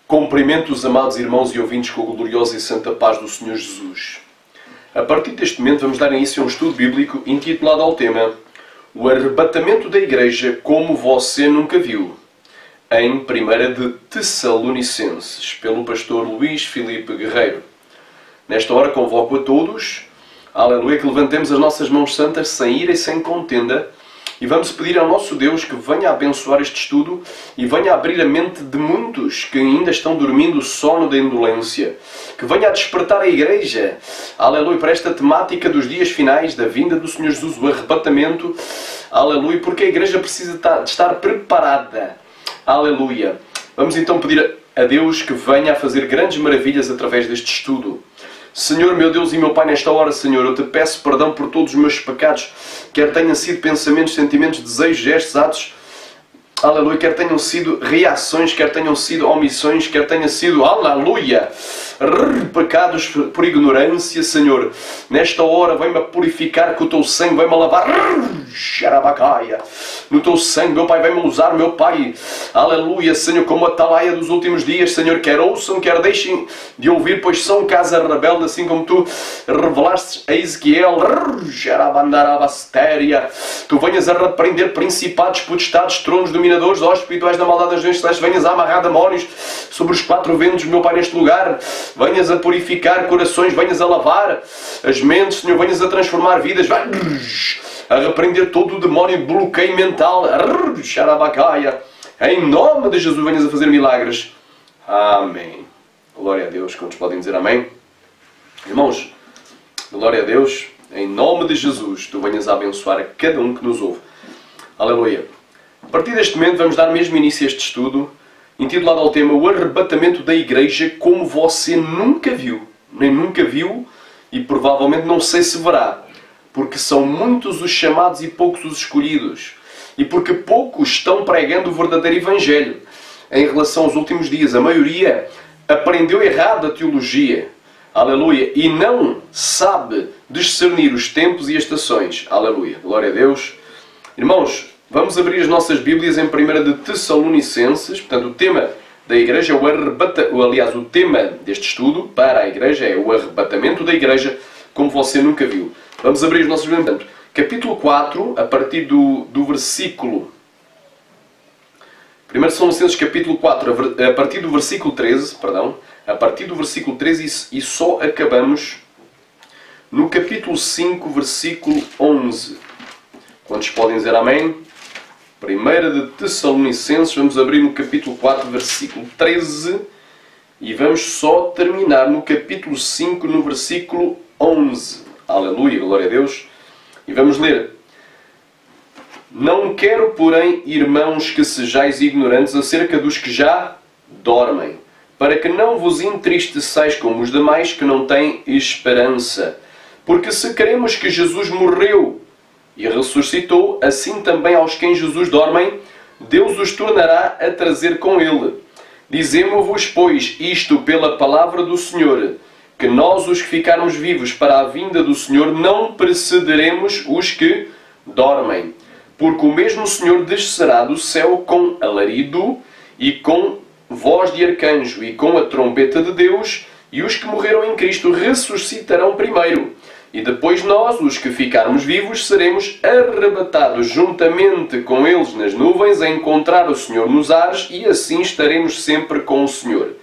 Cumprimento os amados irmãos e ouvintes com a gloriosa e santa paz do Senhor Jesus. A partir deste momento vamos dar início a um estudo bíblico intitulado ao tema O arrebatamento da Igreja como você nunca viu, em 1 de Tessalonicenses, pelo pastor Luís Filipe Guerreiro. Nesta hora convoco a todos, aleluia, que levantemos as nossas mãos santas sem ira e sem contenda, e vamos pedir ao nosso Deus que venha abençoar este estudo e venha abrir a mente de muitos que ainda estão dormindo o sono da indolência. Que venha a despertar a Igreja, aleluia, para esta temática dos dias finais, da vinda do Senhor Jesus, o arrebatamento, aleluia, porque a Igreja precisa de estar preparada, aleluia. Vamos então pedir a Deus que venha a fazer grandes maravilhas através deste estudo. Senhor, meu Deus e meu Pai, nesta hora, Senhor, eu te peço perdão por todos os meus pecados, quer tenham sido pensamentos, sentimentos, desejos, gestos, atos, aleluia, quer tenham sido reações, quer tenham sido omissões, quer tenham sido, aleluia, pecados por ignorância, Senhor. Nesta hora, vem-me a purificar com o teu sangue, vem-me a lavar, xarabacaia, no teu sangue, meu Pai, vem-me usar, meu Pai, aleluia, Senhor, como a atalaia dos últimos dias, Senhor, quer ouçam, quer deixem de ouvir, pois são casa rebelde, assim como tu revelaste a Ezequiel, xarabandarabastéria, tu venhas a repreender principados, potestades, tronos, dominadores, ó espirituais da maldade das nações celestes, venhas a amarrar demónios sobre os quatro ventos, meu Pai, neste lugar, venhas a purificar corações, venhas a lavar as mentes, Senhor, venhas a transformar vidas, a repreender todo o demónio, bloqueio mental, xarabacaia, em nome de Jesus, venhas a fazer milagres. Amém. Glória a Deus. Quantos podem dizer amém? Irmãos, glória a Deus, em nome de Jesus, tu venhas a abençoar a cada um que nos ouve. Aleluia. A partir deste momento vamos dar mesmo início a este estudo, intitulado ao tema O arrebatamento da Igreja como você nunca viu. Nem nunca viu e provavelmente não sei se verá. Porque são muitos os chamados e poucos os escolhidos. E porque poucos estão pregando o verdadeiro Evangelho. Em relação aos últimos dias, a maioria aprendeu errado a teologia. Aleluia. E não sabe discernir os tempos e as estações. Aleluia. Glória a Deus. Irmãos, vamos abrir as nossas Bíblias em 1 de Tessalonicenses. Portanto, o tema da Igreja é o arrebatamento. Aliás, o tema deste estudo para a Igreja é o arrebatamento da Igreja como você nunca viu. Vamos abrir os nossos Bíblias. Capítulo 4, a partir do versículo... 1 Tessalonicenses capítulo 4, a partir do versículo 13, perdão, a partir do versículo 13 e só acabamos no capítulo 5, versículo 11. Quantos podem dizer amém? 1 de Tessalonicenses, vamos abrir no capítulo 4, versículo 13 e vamos só terminar no capítulo 5, no versículo 11. Aleluia, glória a Deus. E vamos ler. Não quero, porém, irmãos, que sejais ignorantes acerca dos que já dormem, para que não vos entristeçais como os demais que não têm esperança. Porque se queremos que Jesus morreu e ressuscitou, assim também aos que em Jesus dormem, Deus os tornará a trazer com ele. Dizemo-vos, pois, isto pela palavra do Senhor, que nós, os que ficarmos vivos para a vinda do Senhor, não precederemos os que dormem. Porque o mesmo Senhor descerá do céu com alarido e com voz de arcanjo e com a trombeta de Deus, e os que morreram em Cristo ressuscitarão primeiro. E depois nós, os que ficarmos vivos, seremos arrebatados juntamente com eles nas nuvens a encontrar o Senhor nos ares, e assim estaremos sempre com o Senhor.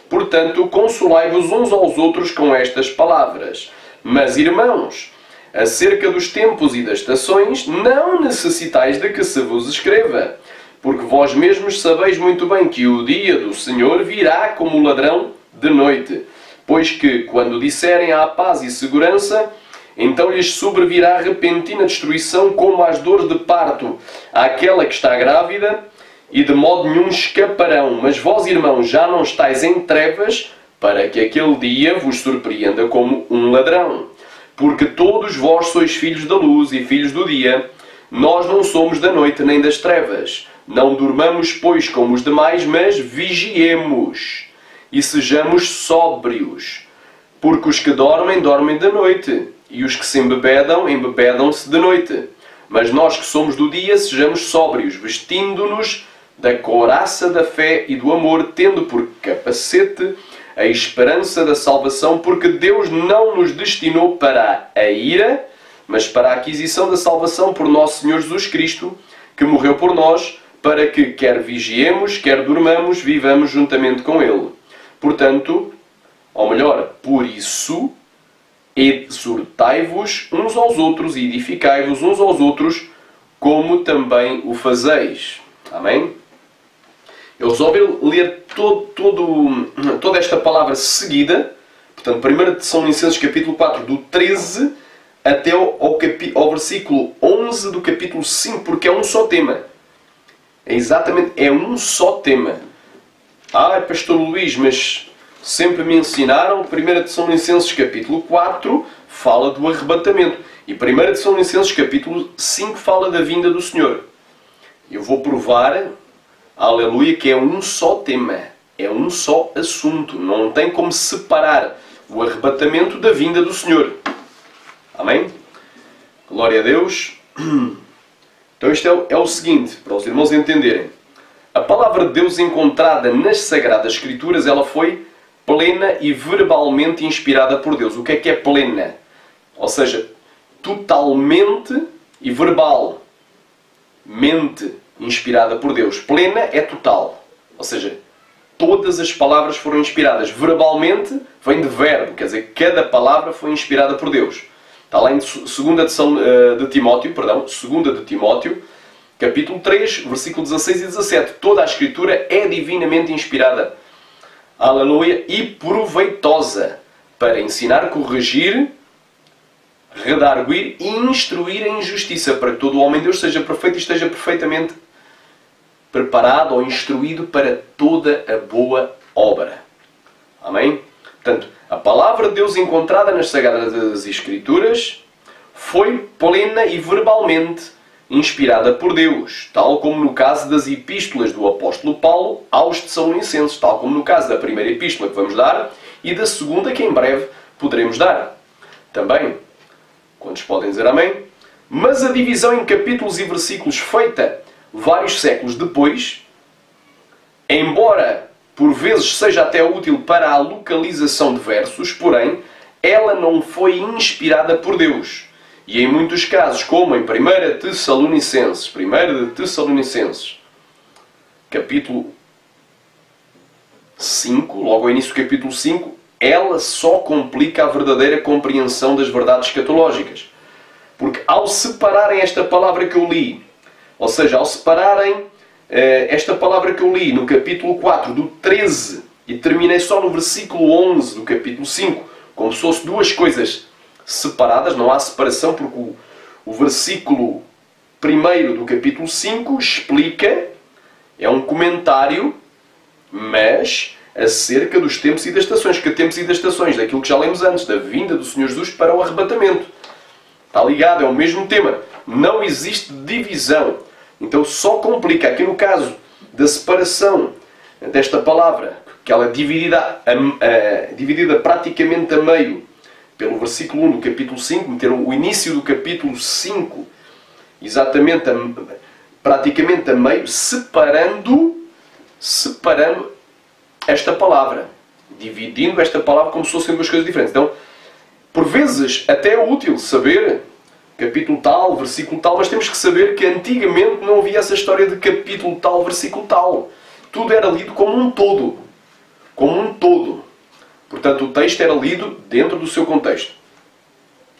Portanto, consolai-vos uns aos outros com estas palavras. Mas, irmãos, acerca dos tempos e das estações, não necessitais de que se vos escreva, porque vós mesmos sabeis muito bem que o dia do Senhor virá como ladrão de noite. Pois que, quando disserem há paz e segurança, então lhes sobrevirá repentina destruição como as dores de parto àquela que está grávida, e de modo nenhum escaparão. Mas vós, irmãos, já não estáis em trevas, para que aquele dia vos surpreenda como um ladrão. Porque todos vós sois filhos da luz e filhos do dia. Nós não somos da noite nem das trevas. Não durmamos, pois, como os demais, mas vigiemos e sejamos sóbrios. Porque os que dormem, dormem de noite, e os que se embebedam, embebedam-se de noite. Mas nós que somos do dia, sejamos sóbrios, vestindo-nos da couraça da fé e do amor, tendo por capacete a esperança da salvação, porque Deus não nos destinou para a ira, mas para a aquisição da salvação por nosso Senhor Jesus Cristo, que morreu por nós, para que, quer vigiemos, quer durmamos, vivamos juntamente com Ele. Portanto, ou melhor, por isso, exortai-vos uns aos outros e edificai-vos uns aos outros, como também o fazeis. Amém? Eu resolvi ler toda esta palavra seguida, portanto, 1 Tessalonicenses capítulo 4, do 13 até ao versículo 11 do capítulo 5, porque é um só tema. É um só tema. Pastor Luís, mas sempre me ensinaram, 1 Tessalonicenses capítulo 4 fala do arrebatamento. E 1 Tessalonicenses capítulo 5 fala da vinda do Senhor. Eu vou provar, aleluia, que é um só tema. É um só assunto. Não tem como separar o arrebatamento da vinda do Senhor. Amém? Glória a Deus. Então isto é o seguinte, para os irmãos entenderem. A palavra de Deus encontrada nas Sagradas Escrituras, ela foi plena e verbalmente inspirada por Deus. O que é plena? Ou seja, totalmente e verbalmente inspirada por Deus. Plena é total. Ou seja, todas as palavras foram inspiradas. Verbalmente vem de verbo, quer dizer, cada palavra foi inspirada por Deus. Está lá em 2 de Timóteo, capítulo 3, versículo 16 e 17. Toda a Escritura é divinamente inspirada. Aleluia! E proveitosa para ensinar, corrigir, redarguir e instruir em justiça, para que todo o homem de Deus seja perfeito e esteja perfeitamente preparado ou instruído para toda a boa obra. Amém? Portanto, a palavra de Deus encontrada nas Sagradas Escrituras foi plena e verbalmente inspirada por Deus, tal como no caso das epístolas do apóstolo Paulo aos Tessalonicenses, tal como no caso da primeira epístola que vamos dar e da segunda que em breve poderemos dar. Também, quantos podem dizer amém? Mas a divisão em capítulos e versículos feita vários séculos depois, embora por vezes seja até útil para a localização de versos, porém, ela não foi inspirada por Deus. E em muitos casos, como em 1 Tessalonicenses, capítulo 5, logo ao início do capítulo 5, ela só complica a verdadeira compreensão das verdades escatológicas. Porque ao separarem esta palavra que eu li, ou seja, ao separarem esta palavra que eu li no capítulo 4, do 13, e terminei só no versículo 11 do capítulo 5, como se fossem duas coisas separadas, não há separação, porque o versículo 1 do capítulo 5 explica, é um comentário, mas acerca dos tempos e das estações. Que tempos e das estações? Daquilo que já lemos antes, da vinda do Senhor Jesus para o arrebatamento. Está ligado, é o mesmo tema. Não existe divisão. Então só complica. Aqui no caso da separação desta palavra, que ela é dividida praticamente a meio, pelo versículo 1 do capítulo 5, meteram o início do capítulo 5, exatamente, praticamente a meio, separando esta palavra. Dividindo esta palavra como se fossem duas coisas diferentes. Então, por vezes, até é útil saber capítulo tal, versículo tal, mas temos que saber que antigamente não havia essa história de capítulo tal, versículo tal. Tudo era lido como um todo. Como um todo. Portanto, o texto era lido dentro do seu contexto.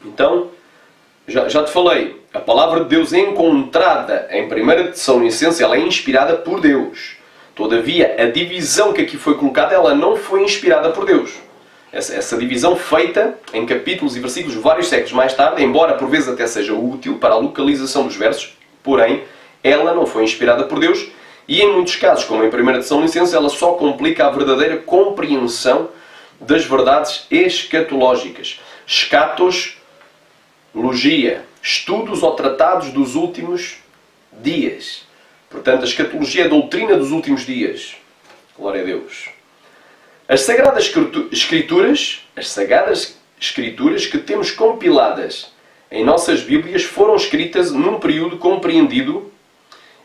Então, já te falei, a palavra de Deus é encontrada em 1 Tessalonicenses, ela é inspirada por Deus. Todavia, a divisão que aqui foi colocada, ela não foi inspirada por Deus. Essa divisão feita em capítulos e versículos vários séculos mais tarde, embora por vezes até seja útil para a localização dos versos, porém, ela não foi inspirada por Deus e em muitos casos, como em 1 Tessalonicenses, ela só complica a verdadeira compreensão das verdades escatológicas. Escatologia. Estudos ou tratados dos últimos dias. Portanto, a escatologia é a doutrina dos últimos dias. Glória a Deus. As Sagradas Escrituras que temos compiladas em nossas Bíblias foram escritas num período compreendido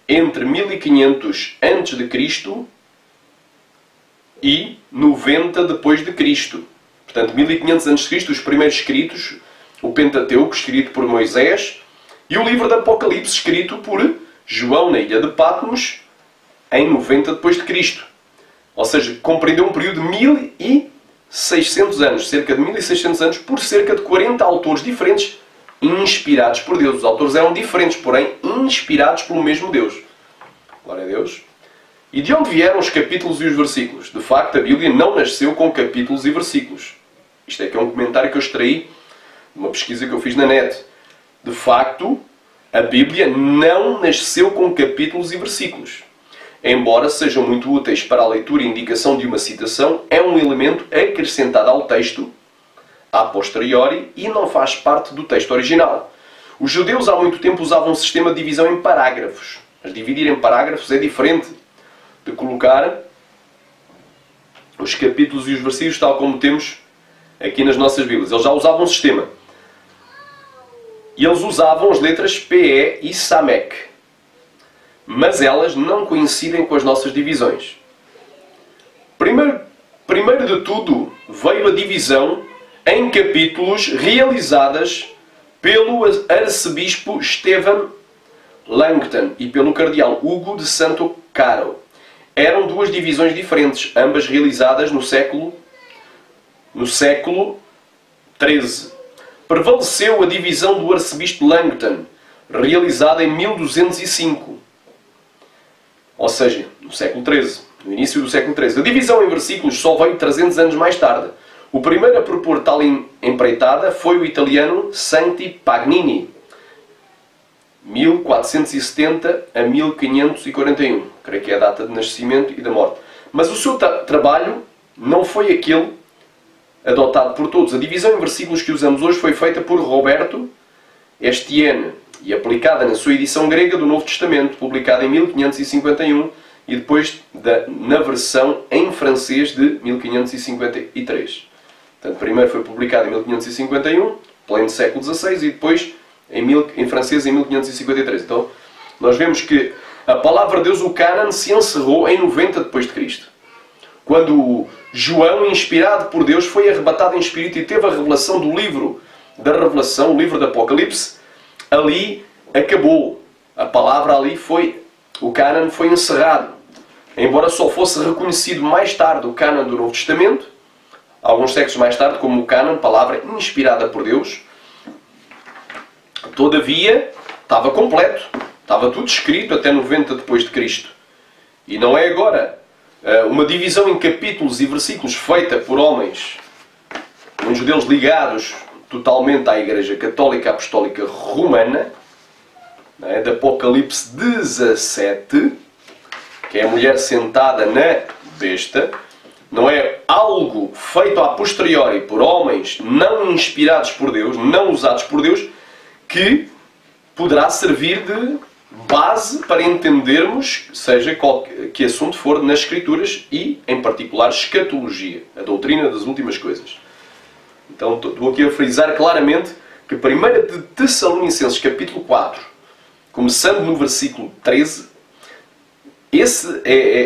entre 1500 a.C. e 90 depois de Cristo. Portanto, 1500 a.C., os primeiros escritos, o Pentateuco, escrito por Moisés, e o livro do Apocalipse, escrito por João na ilha de Patmos, em 90 depois de Cristo. Ou seja, compreendeu um período de 1600 anos, cerca de 1600 anos, por cerca de 40 autores diferentes, inspirados por Deus. Os autores eram diferentes, porém inspirados pelo mesmo Deus. Glória a Deus. E de onde vieram os capítulos e os versículos? De facto, a Bíblia não nasceu com capítulos e versículos. Isto é que é um comentário que eu extraí de uma pesquisa que eu fiz na net. De facto, a Bíblia não nasceu com capítulos e versículos. Embora sejam muito úteis para a leitura e indicação de uma citação, é um elemento acrescentado ao texto a posteriori e não faz parte do texto original. Os judeus há muito tempo usavam um sistema de divisão em parágrafos. Mas dividir em parágrafos é diferente de colocar os capítulos e os versículos tal como temos aqui nas nossas Bíblias. Eles já usavam um sistema. E eles usavam as letras PE e SAMEC. Mas elas não coincidem com as nossas divisões. Primeiro de tudo, veio a divisão em capítulos realizadas pelo arcebispo Stephen Langton e pelo cardeal Hugo de Santo Caro. Eram duas divisões diferentes, ambas realizadas no século XIII. Prevaleceu a divisão do arcebispo Langton, realizada em 1205. Ou seja, no século XIII, no início do século XIII. A divisão em versículos só veio 300 anos mais tarde. O primeiro a propor tal empreitada foi o italiano Santi Paganini, 1470 a 1541. Creio que é a data de nascimento e da morte. Mas o seu trabalho não foi aquele adotado por todos. A divisão em versículos que usamos hoje foi feita por Roberto Estienne e aplicada na sua edição grega do Novo Testamento, publicada em 1551 e depois na versão em francês de 1553. Portanto, primeiro foi publicado em 1551, pleno século XVI, e depois em francês em 1553. Então, nós vemos que a palavra de Deus, o Cânon, se encerrou em 90 depois de Cristo. Quando João, inspirado por Deus, foi arrebatado em espírito e teve a revelação do livro da Revelação, o livro do Apocalipse, ali acabou. A palavra ali foi, o Cânon foi encerrado. Embora só fosse reconhecido mais tarde o Cânon do Novo Testamento, alguns séculos mais tarde, como o Cânon, palavra inspirada por Deus, todavia estava completo, estava tudo escrito até 90 depois de Cristo. E não é agora uma divisão em capítulos e versículos feita por homens, muitos deles ligados totalmente à Igreja Católica Apostólica Romana, de Apocalipse 17, que é a mulher sentada na besta. Não é algo feito a posteriori por homens não inspirados por Deus, não usados por Deus, que poderá servir de base para entendermos, seja qual que assunto for nas Escrituras e, em particular, escatologia, a doutrina das últimas coisas. Então, estou aqui a frisar claramente que 1 de Tessalonicenses, capítulo 4, começando no versículo 13,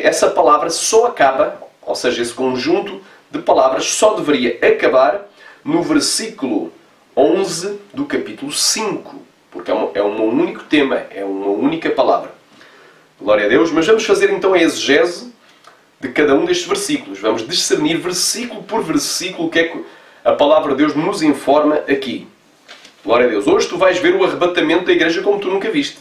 essa palavra só acaba, ou seja, esse conjunto de palavras só deveria acabar no versículo 11 do capítulo 5, porque é um único tema, é uma única palavra. Glória a Deus. Mas vamos fazer então a exegese de cada um destes versículos. Vamos discernir versículo por versículo o que é que a palavra de Deus nos informa aqui. Glória a Deus. Hoje tu vais ver o arrebatamento da igreja como tu nunca viste.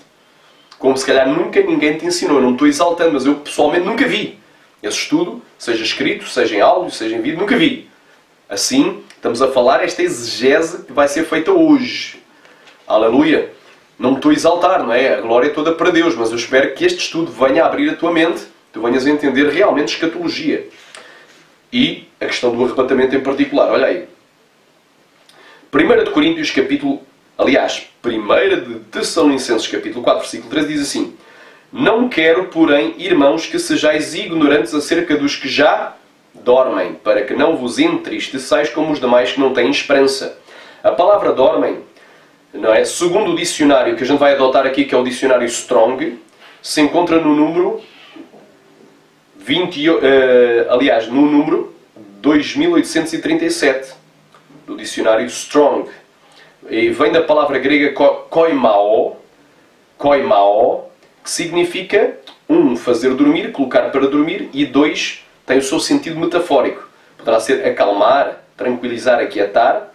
Como se calhar nunca ninguém te ensinou. Eu não estou exaltando, mas eu pessoalmente nunca vi esse estudo, seja escrito, seja em áudio, seja em vídeo, nunca vi. Assim, estamos a falar esta exegese que vai ser feita hoje. Aleluia! Não me estou a exaltar, não é? A glória é toda para Deus, mas eu espero que este estudo venha a abrir a tua mente, tu venhas a entender realmente escatologia. E a questão do arrebatamento em particular. Olha aí. 1 de Coríntios, capítulo... Aliás, 1 de Tessalonicenses, capítulo 4, versículo 13, diz assim: Não quero, porém, irmãos, que sejais ignorantes acerca dos que já dormem, para que não vos entristeçais como os demais que não têm esperança. A palavra dormem, não é? Segundo o dicionário que a gente vai adotar aqui, que é o dicionário Strong, se encontra no número 2837 do dicionário Strong. E vem da palavra grega koimao, que significa, fazer dormir, colocar para dormir, e 2, tem o seu sentido metafórico. Poderá ser acalmar, tranquilizar, aquietar,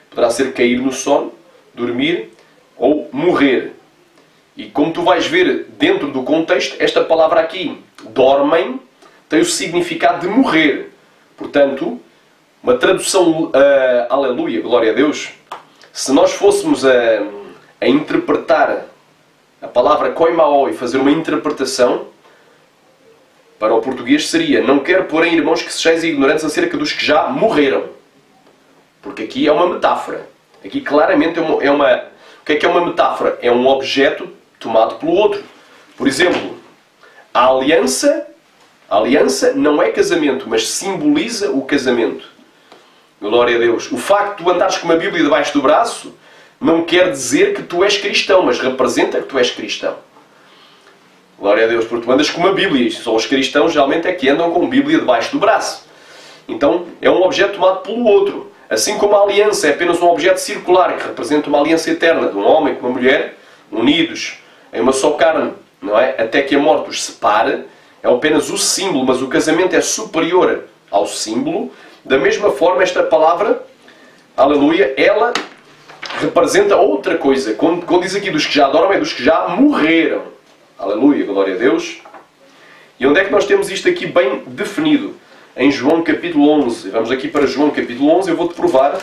poderá ser cair no sono, dormir ou morrer. E como tu vais ver dentro do contexto, esta palavra aqui, dormem, tem o significado de morrer. Portanto, uma tradução, aleluia, glória a Deus, se nós fôssemos a interpretar a palavra koimao e fazer uma interpretação, para o português seria: não quero, porém, irmãos, que sejais ignorantes acerca dos que já morreram. Porque aqui é uma metáfora. Aqui claramente o que é uma metáfora? É um objeto tomado pelo outro. Por exemplo, a aliança não é casamento, mas simboliza o casamento. Glória a Deus. O facto de tu andares com uma Bíblia debaixo do braço não quer dizer que tu és cristão, mas representa que tu és cristão. Glória a Deus, porque tu andas com uma Bíblia, e só os cristãos geralmente é que andam com a Bíblia debaixo do braço. Então é um objeto tomado pelo outro. Assim como a aliança é apenas um objeto circular, que representa uma aliança eterna de um homem com uma mulher, unidos em uma só carne, não é? Até que a morte os separe, é apenas o símbolo, mas o casamento é superior ao símbolo. Da mesma forma, esta palavra, aleluia, ela representa outra coisa. Quando diz aqui dos que já dormem, é dos que já morreram. Aleluia, glória a Deus. E onde é que nós temos isto aqui bem definido? Em João capítulo 11. Vamos aqui para João capítulo 11. Eu vou-te provar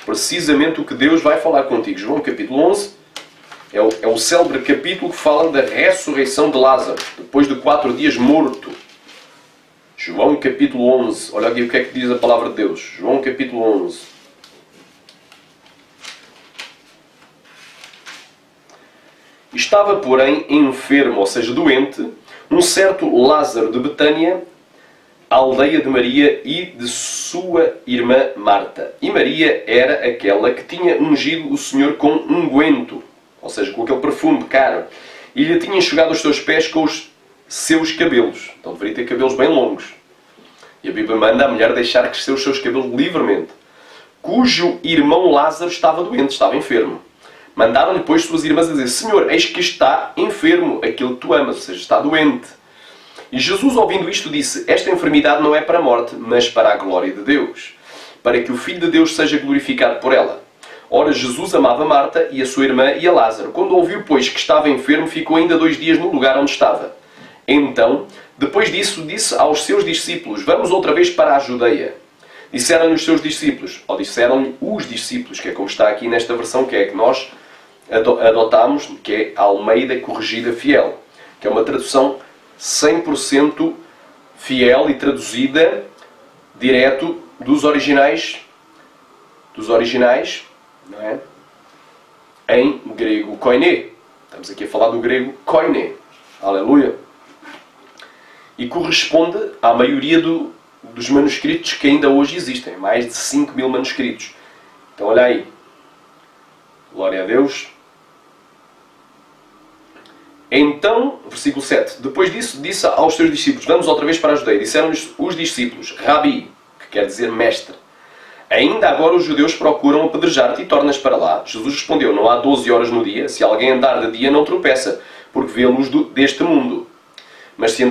precisamente o que Deus vai falar contigo. João capítulo 11 é o célebre capítulo que fala da ressurreição de Lázaro, depois de 4 dias morto. João capítulo 11. Olha aqui o que é que diz a palavra de Deus. João capítulo 11. Estava, porém, enfermo, ou seja, doente, um certo Lázaro de Betânia, a aldeia de Maria e de sua irmã Marta. E Maria era aquela que tinha ungido o Senhor com unguento, ou seja, com aquele perfume caro, e lhe tinha enxugado os seus pés com os seus cabelos. Então deveria ter cabelos bem longos. E a Bíblia manda a mulher deixar crescer os seus cabelos livremente. Cujo irmão Lázaro estava doente, estava enfermo. Mandaram-lhe, pois, suas irmãs a dizer: Senhor, eis que está enfermo aquele que tu amas, ou seja, está doente. E Jesus, ouvindo isto, disse: esta enfermidade não é para a morte, mas para a glória de Deus, para que o Filho de Deus seja glorificado por ela. Ora, Jesus amava Marta e a sua irmã e a Lázaro. Quando ouviu, pois, que estava enfermo, ficou ainda 2 dias no lugar onde estava. Então, depois disso, disse aos seus discípulos: vamos outra vez para a Judeia. Disseram-lhe os seus discípulos, ou disseram-lhe os discípulos, que é como está aqui nesta versão, que é a que nós adotámos, que é a Almeida Corrigida Fiel, que é uma tradução 100% fiel e traduzida direto dos originais, não é? Em grego koiné. Estamos aqui a falar do grego koiné. Aleluia. E corresponde à maioria dos manuscritos que ainda hoje existem. Mais de 5.000 manuscritos. Então olha aí. Glória a Deus. Então, versículo 7. Depois disso, disse aos seus discípulos: vamos outra vez para a Judeia. Disseram-lhes os discípulos: Rabi, que quer dizer mestre, ainda agora os judeus procuram apedrejar-te e tornas para lá. Jesus respondeu: não há 12 horas no dia. Se alguém andar de dia, não tropeça, porque vê a luz deste mundo. Mas se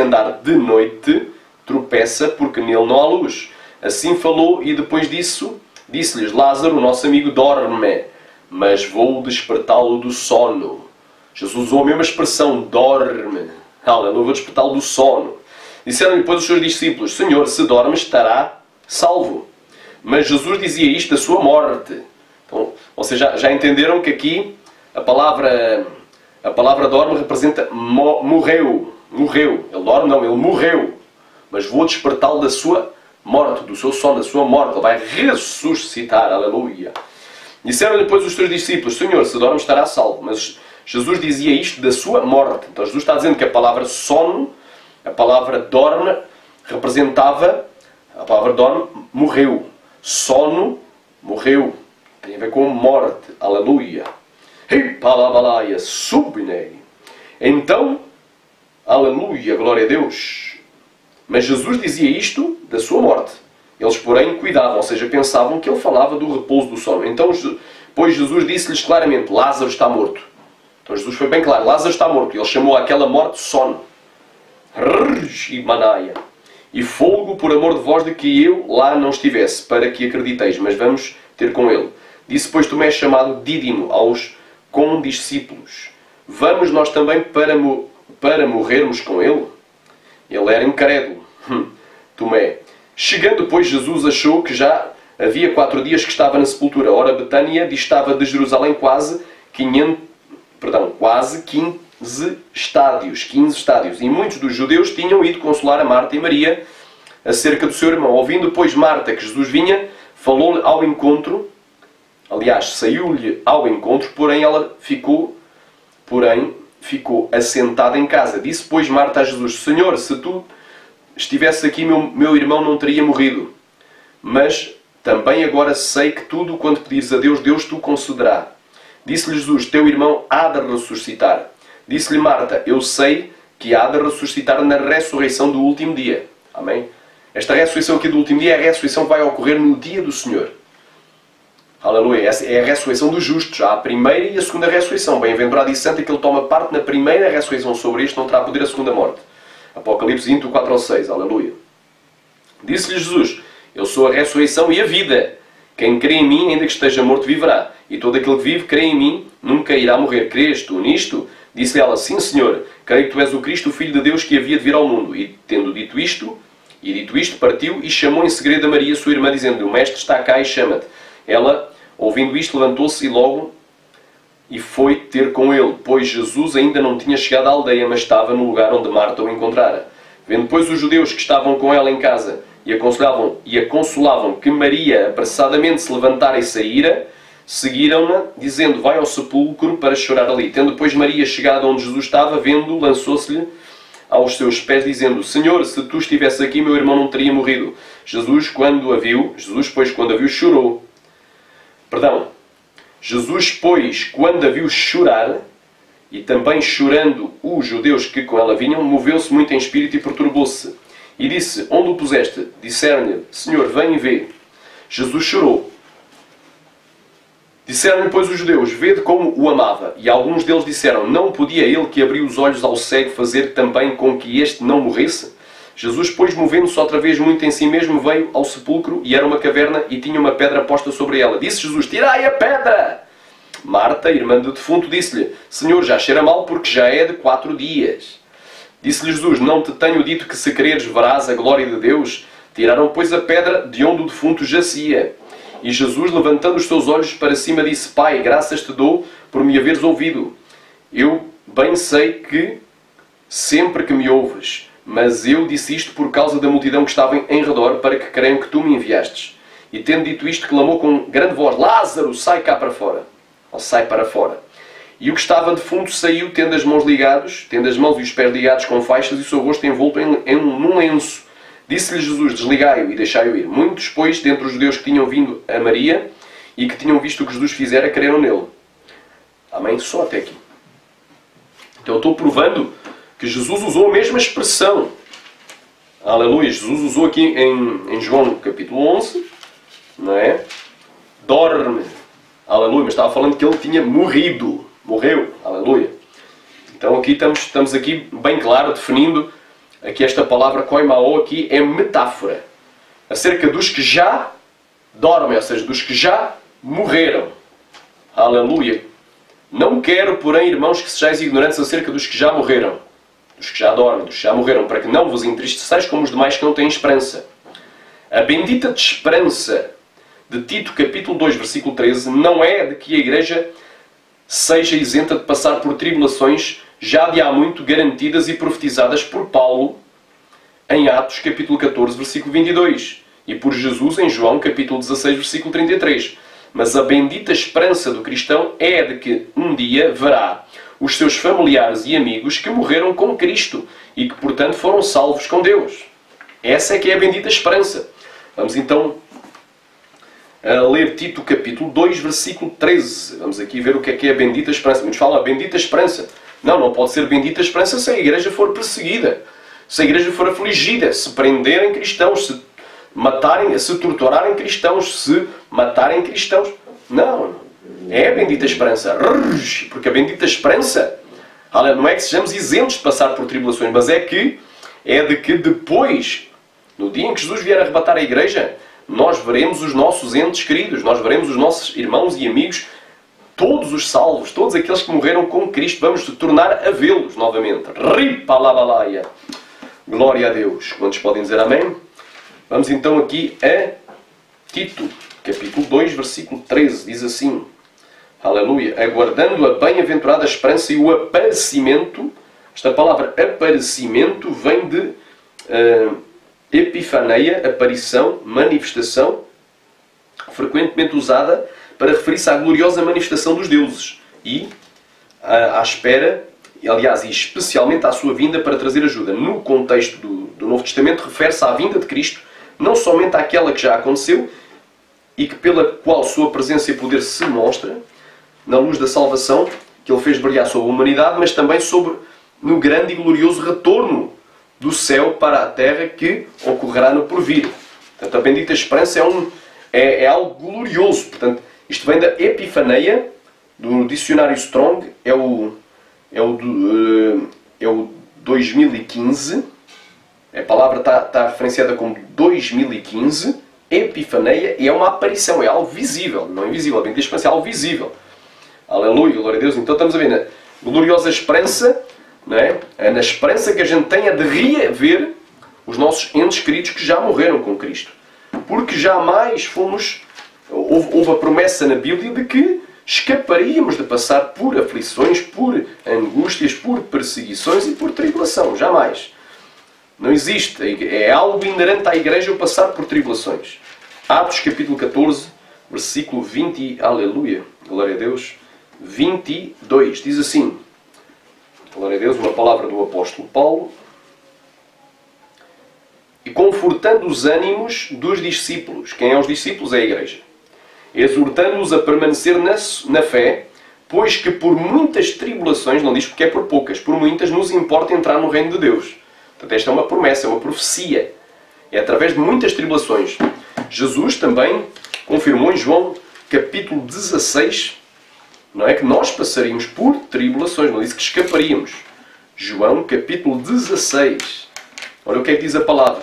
andar de noite, tropeça, porque nele não há luz. Assim falou, e depois disso disse-lhes: Lázaro, o nosso amigo, dorme, mas vou despertá-lo do sono. Jesus usou a mesma expressão, dorme. Aleluia, vou despertá-lo do sono. Disseram-lhe, depois, os seus discípulos: Senhor, se dorme, estará salvo. Mas Jesus dizia isto da sua morte. Então, vocês já entenderam que aqui a palavra dorme representa morreu. Ele dorme, não, ele morreu. Mas vou despertá-lo da sua morte, do seu sono, da sua morte. Ele vai ressuscitar. Aleluia. Disseram-lhe depois os seus discípulos: Senhor, se dorme, estará salvo. Mas Jesus dizia isto da sua morte. Então Jesus está dizendo que a palavra sono, a palavra dorme, representava, a palavra dorme, morreu. Sono, morreu. Tem a ver com morte. Aleluia. Hipalabalaia subinei. Então, aleluia, glória a Deus. Mas Jesus dizia isto da sua morte. Eles, porém, cuidavam, ou seja, pensavam que ele falava do repouso do sono. Então, pois Jesus disse-lhes claramente, Lázaro está morto. Então Jesus foi bem claro, Lázaro está morto. Ele chamou aquela morte sono. E manaia. E folgo por amor de vós de que eu lá não estivesse, para que acrediteis, mas vamos ter com ele. Disse, pois, Tomé chamado Dídimo aos condiscípulos. Vamos nós também para morrermos com ele? Ele era incrédulo. Tomé. Chegando, pois, Jesus achou que já havia 4 dias que estava na sepultura. Ora, Betânia distava de Jerusalém quase 15 estádios. 15 estádios. E muitos dos judeus tinham ido consolar a Marta e Maria acerca do seu irmão. Ouvindo, pois, Marta que Jesus vinha, falou-lhe ao encontro. Aliás, saiu-lhe ao encontro, porém ficou assentada em casa. Disse, pois, Marta a Jesus, Senhor, se tu estivesse aqui, meu irmão não teria morrido. Mas também agora sei que tudo quanto pedires a Deus, Deus te concederá. Disse-lhe Jesus, teu irmão há de ressuscitar. Disse-lhe Marta, eu sei que há de ressuscitar na ressurreição do último dia. Amém? Esta ressurreição aqui do último dia é a ressurreição que vai ocorrer no dia do Senhor. Aleluia. Essa é a ressurreição dos justos. Há a primeira e a segunda ressurreição. Bem-aventurado e santo aquele que toma parte na primeira ressurreição. Sobre isto não terá poder a segunda morte. Apocalipse 20, 4 ao 6. Aleluia. Disse-lhe Jesus, eu sou a ressurreição e a vida. Quem crê em mim, ainda que esteja morto, viverá. E todo aquele que vive, crê em mim, nunca irá morrer. Crês tu nisto? Disse-lhe ela, sim, Senhor. Creio que tu és o Cristo, o Filho de Deus, que havia de vir ao mundo. E tendo dito isto, partiu e chamou em segredo a Maria, sua irmã, dizendo-lhe, o Mestre está cá e chama-te. Ela, ouvindo isto, levantou-se e foi ter com ele, pois Jesus ainda não tinha chegado à aldeia, mas estava no lugar onde Marta o encontrara. Vendo, pois, os judeus que estavam com ela em casa e a consolavam que Maria apressadamente se levantara e saíra, seguiram-na, dizendo, vai ao sepulcro para chorar ali. Tendo, depois, Maria chegado onde Jesus estava, vendo, lançou-se-lhe aos seus pés, dizendo, Senhor, se tu estivesse aqui, meu irmão não teria morrido. Jesus, pois, quando a viu, chorou. Jesus, pois, quando a viu chorar, e também chorando os judeus que com ela vinham, moveu-se muito em espírito e perturbou-se. E disse, onde o puseste? Disseram-lhe, Senhor, vem e vê. Jesus chorou. Disseram-lhe, pois, os judeus, vede como o amava. E alguns deles disseram, não podia ele que abriu os olhos ao cego fazer também com que este não morresse? Jesus, pois, movendo-se outra vez muito em si mesmo, veio ao sepulcro, e era uma caverna, e tinha uma pedra posta sobre ela. Disse Jesus, tirai a pedra! Marta, irmã do defunto, disse-lhe, Senhor, já cheira mal, porque já é de 4 dias. Disse-lhe Jesus, não te tenho dito que se quereres verás a glória de Deus? Tiraram, pois, a pedra de onde o defunto jacia. E Jesus, levantando os seus olhos para cima, disse, Pai, graças te dou por me haveres ouvido. Eu bem sei que sempre que me ouves, mas eu disse isto por causa da multidão que estava em redor, para que creiam que tu me enviastes. E tendo dito isto, clamou com grande voz, Lázaro, sai cá para fora. Ou sai para fora. E o que estava defunto saiu, tendo as mãos e os pés ligados com faixas, e o seu rosto envolto num lenço. Disse-lhe Jesus, desligai-o e deixai-o ir. Muitos, pois, dentre os judeus que tinham vindo a Maria e que tinham visto o que Jesus fizera, creram nele. Amém? Só até aqui. Então eu estou provando que Jesus usou a mesma expressão. Aleluia. Jesus usou aqui em João capítulo 11, não é? Dorme. Aleluia. Mas estava falando que ele tinha morrido. Morreu. Aleluia. Então aqui estamos aqui bem claro, definindo aqui esta palavra koimao aqui é metáfora. Acerca dos que já dormem, ou seja, dos que já morreram. Aleluia. Não quero, porém, irmãos, que sejais ignorantes acerca dos que já morreram. Dos que já dormem, dos que já morreram, para que não vos entristeçais como os demais que não têm esperança. A bendita esperança de Tito, capítulo 2, versículo 13, não é de que a Igreja seja isenta de passar por tribulações já de há muito garantidas e profetizadas por Paulo em Atos, capítulo 14, versículo 22, e por Jesus em João, capítulo 16, versículo 33. Mas a bendita esperança do cristão é de que um dia verá os seus familiares e amigos que morreram com Cristo e que, portanto, foram salvos com Deus. Essa é que é a bendita esperança. Vamos então a ler Tito capítulo 2, versículo 13. Vamos aqui ver o que é a bendita esperança. Muitos falam a bendita esperança. Não, não pode ser bendita esperança se a igreja for perseguida, se a igreja for afligida, se prenderem cristãos, se matarem, se torturarem cristãos, se matarem cristãos. Não, é a bendita esperança. Porque a bendita esperança, não é que sejamos isentos de passar por tribulações, mas é de que depois, no dia em que Jesus vier arrebatar a igreja, nós veremos os nossos entes queridos, nós veremos os nossos irmãos e amigos, todos os salvos, todos aqueles que morreram com Cristo, vamos tornar a vê-los novamente. Ripalabalaia. Glória a Deus. Quantos podem dizer amém? Vamos então aqui a Tito, capítulo 2, versículo 13. Diz assim, aleluia, aguardando a bem-aventurada esperança e o aparecimento. Esta palavra aparecimento vem de epifaneia, aparição, manifestação, frequentemente usada para referir-se à gloriosa manifestação dos deuses e à espera, aliás, e especialmente à sua vinda para trazer ajuda. No contexto do Novo Testamento, refere-se à vinda de Cristo, não somente àquela que já aconteceu e que pela qual sua presença e poder se mostra, na luz da salvação que Ele fez brilhar sobre a humanidade, mas também no grande e glorioso retorno do céu para a terra que ocorrerá no porvir. Portanto, a bendita esperança é algo glorioso. Portanto, isto vem da epifaneia, do dicionário Strong, é o 2015. A palavra está referenciada como 2015. Epifaneia, e é uma aparição, é algo visível, não é invisível. A bendita esperança é algo visível. Aleluia, glória a Deus. Então estamos a ver na gloriosa esperança, não é? É na esperança que a gente tem de reaver os nossos entes queridos que já morreram com Cristo. Porque jamais houve a promessa na Bíblia de que escaparíamos de passar por aflições, por angústias, por perseguições e por tribulação. Jamais. Não existe. É algo inerente à igreja o passar por tribulações. Atos capítulo 14, versículo 20, aleluia, glória a Deus, 22, diz assim, glória a Deus, uma palavra do apóstolo Paulo, e confortando os ânimos dos discípulos. Quem é os discípulos? É a igreja. Exortando-os a permanecer na fé, pois que por muitas tribulações, não diz porque é por poucas, por muitas nos importa entrar no reino de Deus. Portanto, esta é uma promessa, é uma profecia. É através de muitas tribulações. Jesus também confirmou em João capítulo 16, não é, que nós passaríamos por tribulações, não disse que escaparíamos. João capítulo 16. Olha o que é que diz a palavra.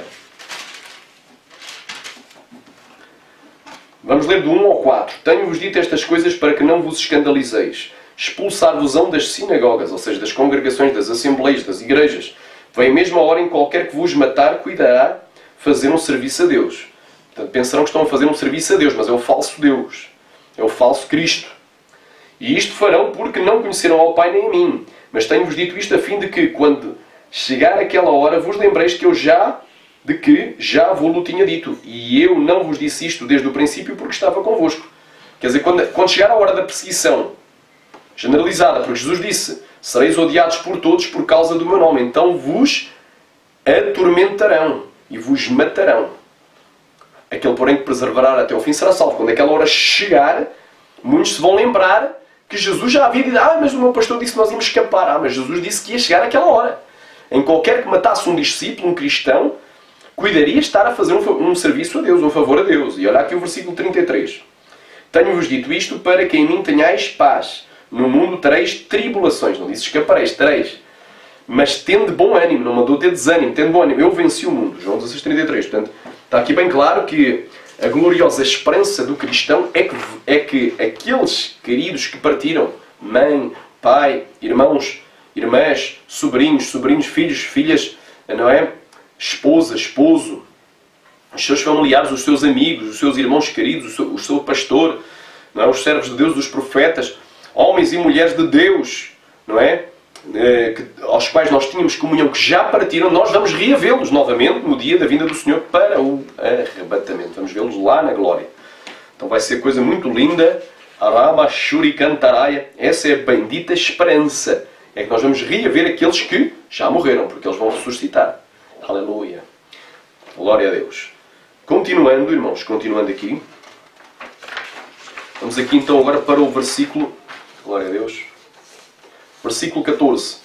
Vamos ler do 1 ao 4. Tenho-vos dito estas coisas para que não vos escandalizeis. Expulsar-vos-ão das sinagogas, ou seja, das congregações, das assembleias, das igrejas. Vem a mesma hora em qualquer que vos matar, cuidará fazer um serviço a Deus. Portanto, pensarão que estão a fazer um serviço a Deus, mas é o falso Deus. É o falso Cristo. E isto farão porque não conheceram ao Pai nem a mim. Mas tenho-vos dito isto a fim de que, quando chegar aquela hora, vos lembreis que eu já vos tinha dito. E eu não vos disse isto desde o princípio porque estava convosco. Quer dizer, quando chegar a hora da perseguição generalizada, porque Jesus disse, sereis odiados por todos por causa do meu nome, então vos atormentarão e vos matarão. Aquele, porém, que perseverar até o fim será salvo. Quando aquela hora chegar, muitos se vão lembrar que Jesus já havia dito, mas o meu pastor disse que nós íamos escapar. Mas Jesus disse que ia chegar aquela hora. Em qualquer que matasse um discípulo, um cristão, cuidaria estar a fazer um serviço a Deus, um favor a Deus. E olha aqui o versículo 33. Tenho-vos dito isto para que em mim tenhais paz. No mundo tereis tribulações. Não disse escapareis, tereis. Mas tende bom ânimo, não mandou ter desânimo, tende bom ânimo. Eu venci o mundo. João 16:33. Portanto, está aqui bem claro que a gloriosa esperança do cristão é que aqueles queridos que partiram, mãe, pai, irmãos, irmãs, sobrinhos, filhos, filhas, não é? Esposa, esposo, os seus familiares, os seus amigos, os seus irmãos queridos, o seu pastor, não é? Os servos de Deus, os profetas, homens e mulheres de Deus, não é? Aos quais nós tínhamos comunhão, que já partiram, nós vamos reavê-los novamente no dia da vinda do Senhor para o arrebatamento. Vamos vê-los lá na glória. Então vai ser coisa muito linda. Araba Shuri Cantaraia. Essa é a bendita esperança. É que nós vamos reaver aqueles que já morreram, porque eles vão ressuscitar. Aleluia. Glória a Deus. Continuando, irmãos, continuando aqui. Vamos aqui então agora para o versículo, glória a Deus, versículo 14.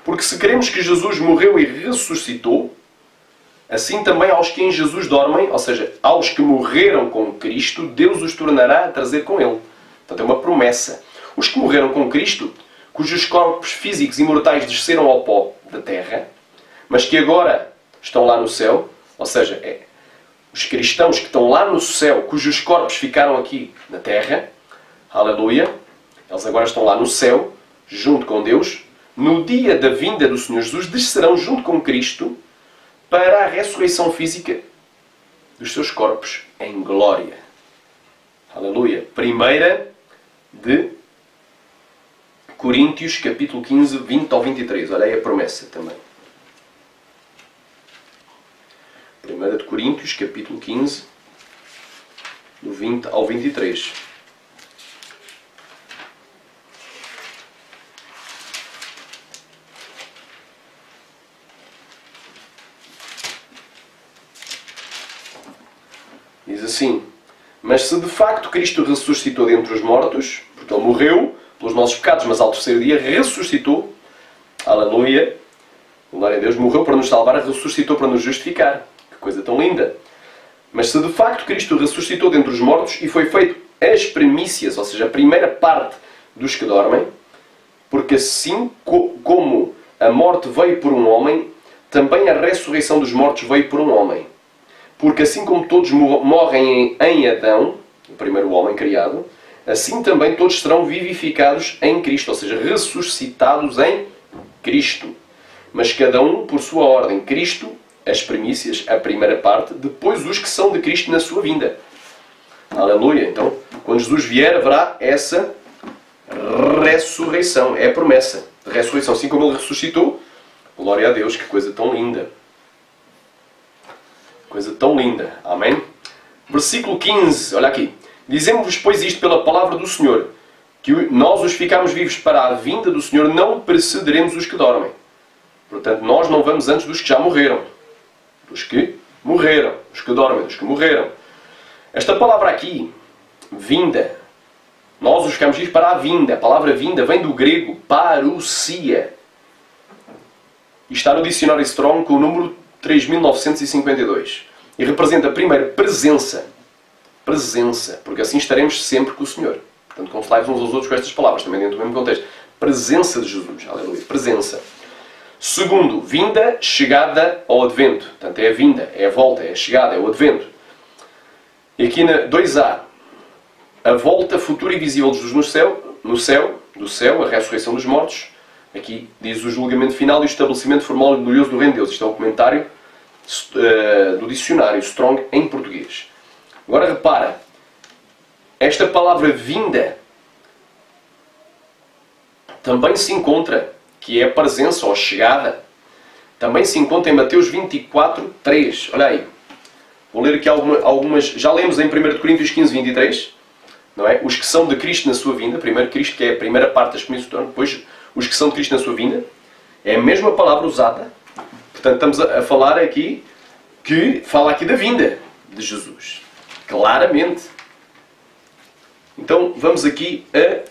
Porque se queremos que Jesus morreu e ressuscitou, assim também aos que em Jesus dormem, ou seja, aos que morreram com Cristo, Deus os tornará a trazer com Ele. Portanto, é uma promessa. Os que morreram com Cristo, cujos corpos físicos e mortais desceram ao pó da terra, mas que agora estão lá no céu, ou seja, os cristãos que estão lá no céu, cujos corpos ficaram aqui na terra, aleluia, eles agora estão lá no céu, junto com Deus, no dia da vinda do Senhor Jesus, descerão junto com Cristo para a ressurreição física dos seus corpos em glória. Aleluia. 1 de Coríntios, capítulo 15, 20 ao 23. Olha aí a promessa também. 1 de Coríntios, capítulo 15, do 20 ao 23. Diz assim: mas se de facto Cristo ressuscitou dentre os mortos, porque Ele morreu pelos nossos pecados, mas ao terceiro dia ressuscitou, aleluia, glória a Deus, morreu para nos salvar, ressuscitou para nos justificar. Que coisa tão linda! Mas se de facto Cristo ressuscitou dentre os mortos e foi feito as primícias, ou seja, a primeira parte dos que dormem, porque assim como a morte veio por um homem, também a ressurreição dos mortos veio por um homem. Porque assim como todos morrem em Adão, o primeiro homem criado, assim também todos serão vivificados em Cristo, ou seja, ressuscitados em Cristo. Mas cada um por sua ordem. Cristo, as primícias, a primeira parte, depois os que são de Cristo na sua vinda. Aleluia! Então, quando Jesus vier, haverá essa ressurreição. É a promessa de ressurreição. Assim como Ele ressuscitou, glória a Deus, que coisa tão linda. Coisa tão linda. Amém? Versículo 15. Olha aqui. Dizemos-vos, pois, isto pela palavra do Senhor, que nós os ficamos vivos para a vinda do Senhor, não precederemos os que dormem. Portanto, nós não vamos antes dos que já morreram. Dos que morreram. Dos que dormem. Dos que morreram. Esta palavra aqui, vinda, nós os ficamos vivos para a vinda. A palavra vinda vem do grego parousia. E está no dicionário Strong com o número 3952. E representa, primeiro, presença. Presença. Porque assim estaremos sempre com o Senhor. Portanto, consolai-vos uns aos outros com estas palavras, também dentro do mesmo contexto. Presença de Jesus. Aleluia. Presença. Segundo, vinda, chegada ao advento. Portanto, é a vinda, é a volta, é a chegada, é o advento. E aqui na 2a, a volta futura e visível de Jesus do céu, a ressurreição dos mortos. Aqui diz o julgamento final e o estabelecimento formal e glorioso do reino de Deus. Isto é um comentário do dicionário Strong em português. Agora repara, esta palavra vinda também se encontra, que é a presença ou a chegada, também se encontra em Mateus 24, 3. Olha aí. Vou ler aqui algumas. Já lemos em 1 Coríntios 15, 23. Não é? Os que são de Cristo na sua vinda. Primeiro Cristo, que é a primeira parte das primícias do trono. Depois os que são de Cristo na sua vinda. É a mesma palavra usada. Portanto, estamos a falar aqui, que fala aqui da vinda de Jesus. Claramente. Então, vamos aqui a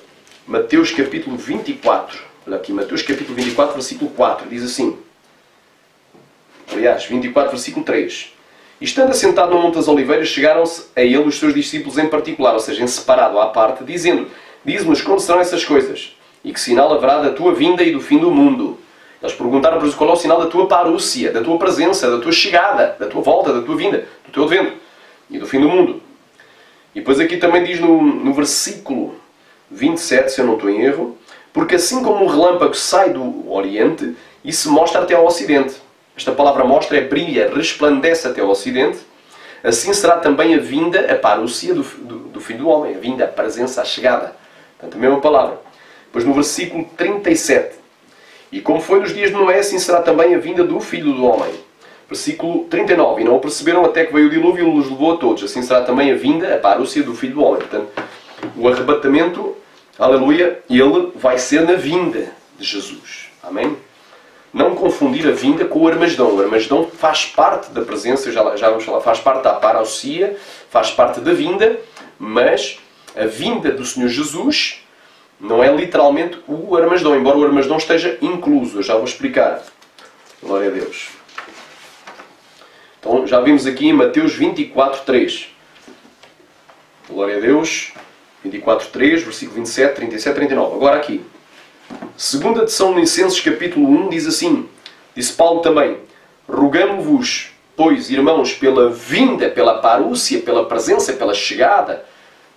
Mateus capítulo 24. Olha aqui, Mateus capítulo 24, versículo 4. Diz assim. Aliás, 24, versículo 3. E estando assentado no Monte das Oliveiras, chegaram-se a ele os seus discípulos em particular, ou seja, em separado à parte, dizendo: dize-nos quando serão essas coisas, e que sinal haverá da tua vinda e do fim do mundo. Eles perguntaram para qual é o sinal da tua parúcia, da tua presença, da tua chegada, da tua volta, da tua vinda, do teu advento e do fim do mundo. E depois aqui também diz no versículo 27, se eu não estou em erro, porque assim como um relâmpago sai do Oriente e se mostra até ao Ocidente. Esta palavra mostra é brilha, resplandece até ao Ocidente. Assim será também a vinda, a parúcia do Filho do Homem. A vinda, a presença, a chegada. Portanto, a mesma palavra. Depois no versículo 37. E como foi nos dias de Noé, assim será também a vinda do Filho do Homem. Versículo 39. E não o perceberam até que veio o dilúvio e os levou a todos. Assim será também a vinda, a parúcia do Filho do Homem. Portanto, o arrebatamento, aleluia, ele vai ser na vinda de Jesus. Amém? Não confundir a vinda com o Armagedão. O Armagedão faz parte da presença, já vamos falar, faz parte da parousia, faz parte da vinda, mas a vinda do Senhor Jesus não é literalmente o Armagedom, embora o Armagedom esteja incluso. Eu já vou explicar. Glória a Deus. Então, já vimos aqui em Mateus 24:3. Glória a Deus. 24:3, versículo 27, 37, 39. Agora aqui. 2 de São Licenses, capítulo 1, diz assim. Disse Paulo também. Rogamo-vos, pois, irmãos, pela vinda, pela parúcia, pela presença, pela chegada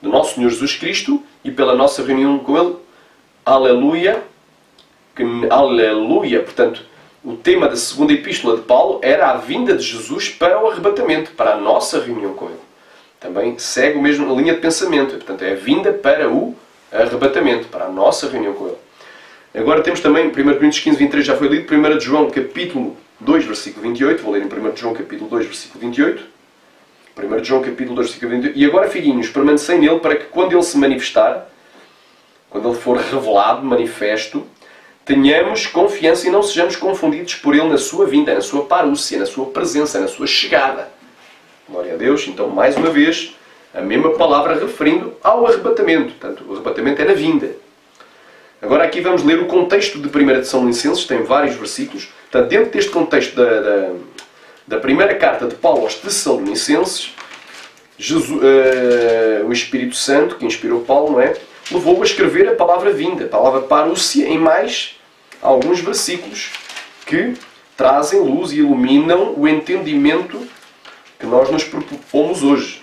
do nosso Senhor Jesus Cristo e pela nossa reunião com Ele. Aleluia. Aleluia. Portanto, o tema da segunda epístola de Paulo era a vinda de Jesus para o arrebatamento, para a nossa reunião com Ele. Também segue o mesmo linha de pensamento. Portanto, é a vinda para o arrebatamento, para a nossa reunião com Ele. Agora temos também 1 Coríntios 15, 23, já foi lido. 1 João, capítulo 2, versículo 28. Vou ler em 1 João, capítulo 2, versículo 28. 1 João, capítulo 2, versículo 28. E agora, filhinhos, permanecei nele para que quando ele se manifestar, quando ele for revelado, manifesto, tenhamos confiança e não sejamos confundidos por ele na sua vinda, na sua parúcia, na sua presença, na sua chegada. Glória a Deus. Então, mais uma vez, a mesma palavra referindo ao arrebatamento. Portanto, o arrebatamento é na vinda. Agora aqui vamos ler o contexto de 1 de São Licenses, tem vários versículos. Portanto, dentro deste contexto da primeira carta de Paulo aos Tessalonicenses, o Espírito Santo, que inspirou Paulo, não é? Levou-o a escrever a palavra vinda, a palavra parúcia, em mais alguns versículos que trazem luz e iluminam o entendimento que nós nos propomos hoje,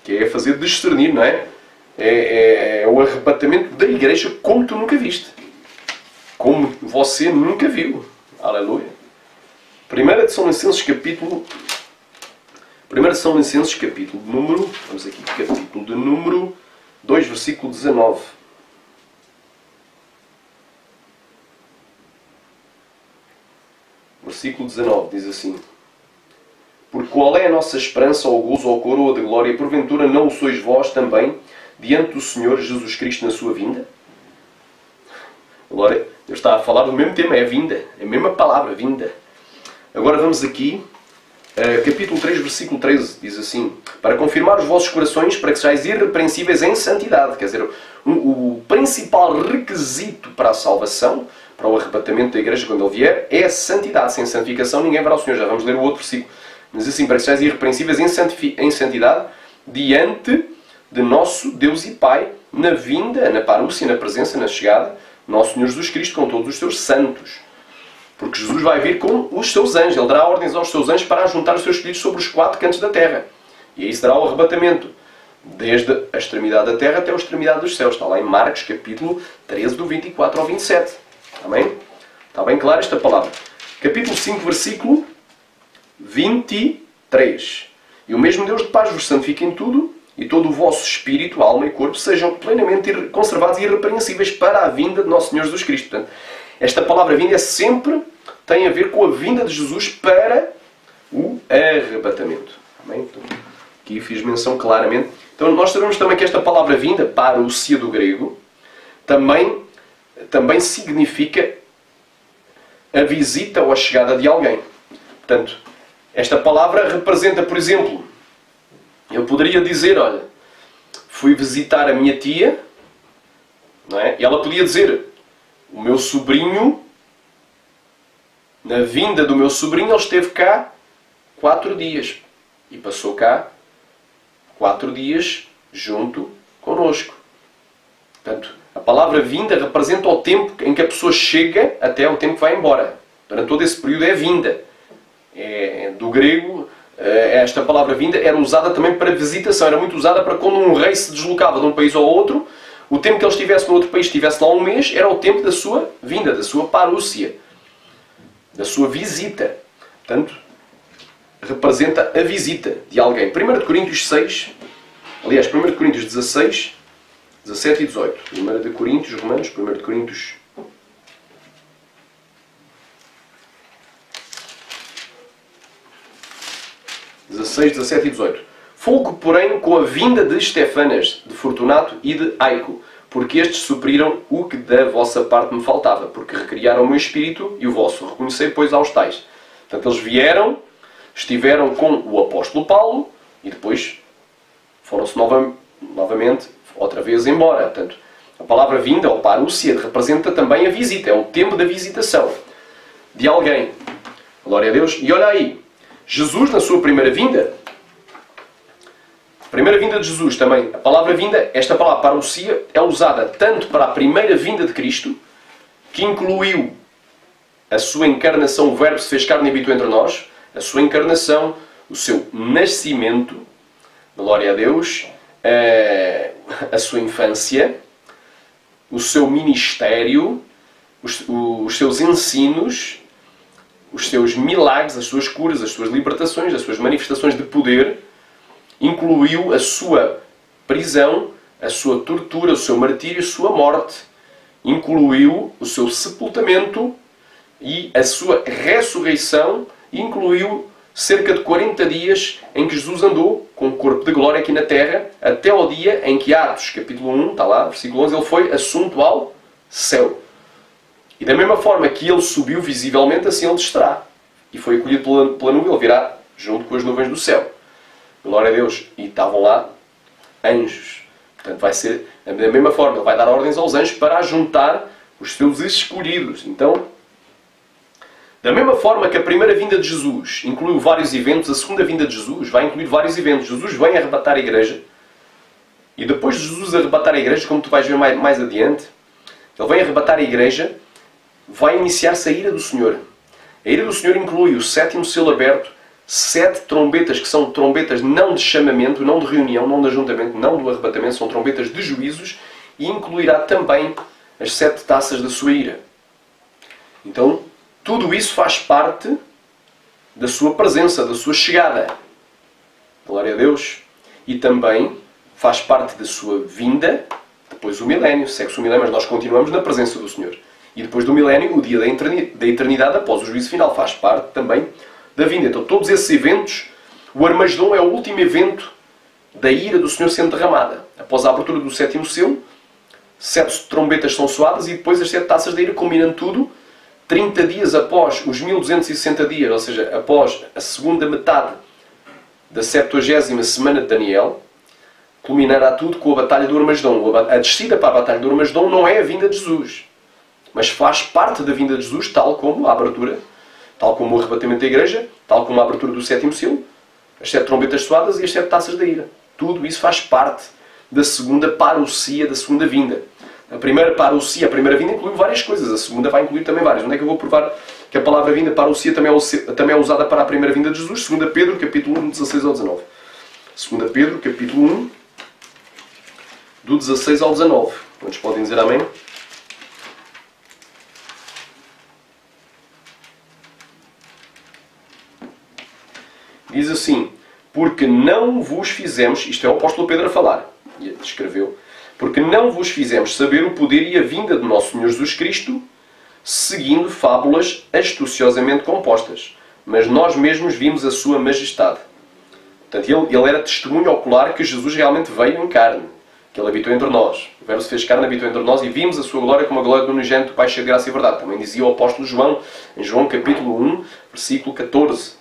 que é fazer discernir, não é? É o arrebatamento da igreja como tu nunca viste. Como você nunca viu. Aleluia. 1 de São Licenses, capítulo... 1 de São Licenses, capítulo de número... Vamos aqui, capítulo de número 2, versículo 19. Versículo 19 diz assim. Porque qual é a nossa esperança, ou gozo, ou coroa de glória? Porventura não o sois vós também, diante do Senhor Jesus Cristo na sua vinda? Glória. Deus está a falar do mesmo tema, é a vinda. É a mesma palavra, vinda. Agora vamos aqui, capítulo 3, versículo 13, diz assim. Para confirmar os vossos corações, para que sejais irrepreensíveis em santidade. Quer dizer, o principal requisito para a salvação, para o arrebatamento da igreja quando ele vier, é a santidade. Sem santificação ninguém verá o Senhor. Já vamos ler o outro versículo. Mas assim, para que sejais irrepreensíveis em santidade, diante de nosso Deus e Pai, na vinda, na parúcia, na presença, na chegada, nosso Senhor Jesus Cristo com todos os seus santos. Porque Jesus vai vir com os seus anjos. Ele dará ordens aos seus anjos para ajuntar os seus filhos sobre os 4 cantos da terra. E aí será o arrebatamento. Desde a extremidade da terra até a extremidade dos céus. Está lá em Marcos, capítulo 13, do 24 ao 27. Amém? Está bem clara esta palavra. Capítulo 5, versículo 23. E o mesmo Deus de paz vos santifique em tudo, e todo o vosso espírito, alma e corpo sejam plenamente conservados e irrepreensíveis para a vinda de nosso Senhor Jesus Cristo. Portanto, esta palavra vinda sempre tem a ver com a vinda de Jesus para o arrebatamento. Amém? Então, aqui fiz menção claramente. Então nós sabemos também que esta palavra vinda, parousia do grego, também significa a visita ou a chegada de alguém. Portanto, esta palavra representa, por exemplo, eu poderia dizer, olha, fui visitar a minha tia, não é? E ela podia dizer, o meu sobrinho, na vinda do meu sobrinho, ele esteve cá 4 dias. E passou cá 4 dias junto connosco. Portanto, a palavra vinda representa o tempo em que a pessoa chega até o tempo que vai embora. Durante todo esse período é vinda. Do grego, esta palavra vinda era usada também para visitação. Era muito usada para quando um rei se deslocava de um país ao outro, o tempo que ele estivesse no outro país, estivesse lá um mês, era o tempo da sua vinda, da sua parúcia, da sua visita. Portanto, representa a visita de alguém. 1 Coríntios 6, aliás, 1 Coríntios 16, 17 e 18. 1 Coríntios, Romanos, 1 Coríntios 16, 17 e 18. Folgo, porém, com a vinda de Estefanas, de Fortunato e de Aico, porque estes supriram o que da vossa parte me faltava, porque recriaram o meu espírito e o vosso. Reconhecei, pois, aos tais. Portanto, eles vieram, estiveram com o apóstolo Paulo e depois foram-se novamente, outra vez embora. Portanto, a palavra vinda, ou parousia, representa também a visita. É o tempo da visitação de alguém. Glória a Deus. E olha aí, Jesus na sua primeira vinda, a primeira vinda de Jesus também, a palavra vinda, esta palavra parousia, é usada tanto para a primeira vinda de Cristo, que incluiu a sua encarnação, o Verbo se fez carne e habitou entre nós, a sua encarnação, o seu nascimento, glória a Deus, a sua infância, o seu ministério, os seus ensinos, os seus milagres, as suas curas, as suas libertações, as suas manifestações de poder, incluiu a sua prisão, a sua tortura, o seu martírio, a sua morte, incluiu o seu sepultamento e a sua ressurreição, incluiu cerca de 40 dias em que Jesus andou com o corpo de glória aqui na terra, até ao dia em que Atos, capítulo 1, está lá, versículo 11, ele foi assunto ao céu. E da mesma forma que ele subiu visivelmente, assim ele descerá. E foi acolhido pela nuvem, ele virá junto com as nuvens do céu. Glória a Deus. E estavam lá anjos. Portanto, vai ser da mesma forma, ele vai dar ordens aos anjos para ajuntar os seus escolhidos. Então, da mesma forma que a primeira vinda de Jesus incluiu vários eventos, a segunda vinda de Jesus vai incluir vários eventos. Jesus vem arrebatar a igreja. E depois de Jesus arrebatar a igreja, como tu vais ver mais adiante, ele vem arrebatar a igreja, vai iniciar-se a ira do Senhor. A ira do Senhor inclui o 7º selo aberto, 7 trombetas que são trombetas não de chamamento, não de reunião, não de ajuntamento, não do arrebatamento, são trombetas de juízos, e incluirá também as 7 taças da sua ira. Então, tudo isso faz parte da sua presença, da sua chegada. Glória a Deus. E também faz parte da sua vinda, depois do milénio, segue-se o milénio, mas nós continuamos na presença do Senhor. E depois do milénio, o dia da eternidade após o juízo final, faz parte também da vinda. Então, todos esses eventos, o Armagedom é o último evento da ira do Senhor sendo derramada. Após a abertura do 7º selo, 7 trombetas são soadas e depois as 7 taças da ira, combinando tudo, 30 dias após os 1260 dias, ou seja, após a segunda metade da 70ª semana de Daniel, culminará tudo com a batalha do Armagedom. A descida para a batalha do Armagedom não é a vinda de Jesus, mas faz parte da vinda de Jesus, tal como a abertura, tal como o arrebatamento da igreja, tal como a abertura do 7º selo, as 7 trombetas soadas e as 7 taças da ira. Tudo isso faz parte da segunda parousia, da segunda vinda. A primeira parousia, a primeira vinda, inclui várias coisas. A segunda vai incluir também várias. Onde é que eu vou provar que a palavra vinda, parousia, também é usada para a primeira vinda de Jesus? 2 Pedro, capítulo 1, 16 ao 19. 2 Pedro, capítulo 1, do 16 ao 19. Quantos podem dizer amém? Diz assim: porque não vos fizemos, isto é o apóstolo Pedro a falar, e escreveu, porque não vos fizemos saber o poder e a vinda do nosso Senhor Jesus Cristo, seguindo fábulas astuciosamente compostas, mas nós mesmos vimos a sua majestade. Portanto, ele era testemunho ocular que Jesus realmente veio em carne, que ele habitou entre nós. O Verbo se fez carne, habitou entre nós, e vimos a sua glória como a glória do unigênito do Pai cheio de graça e verdade. Também dizia o apóstolo João, em João capítulo 1, versículo 14.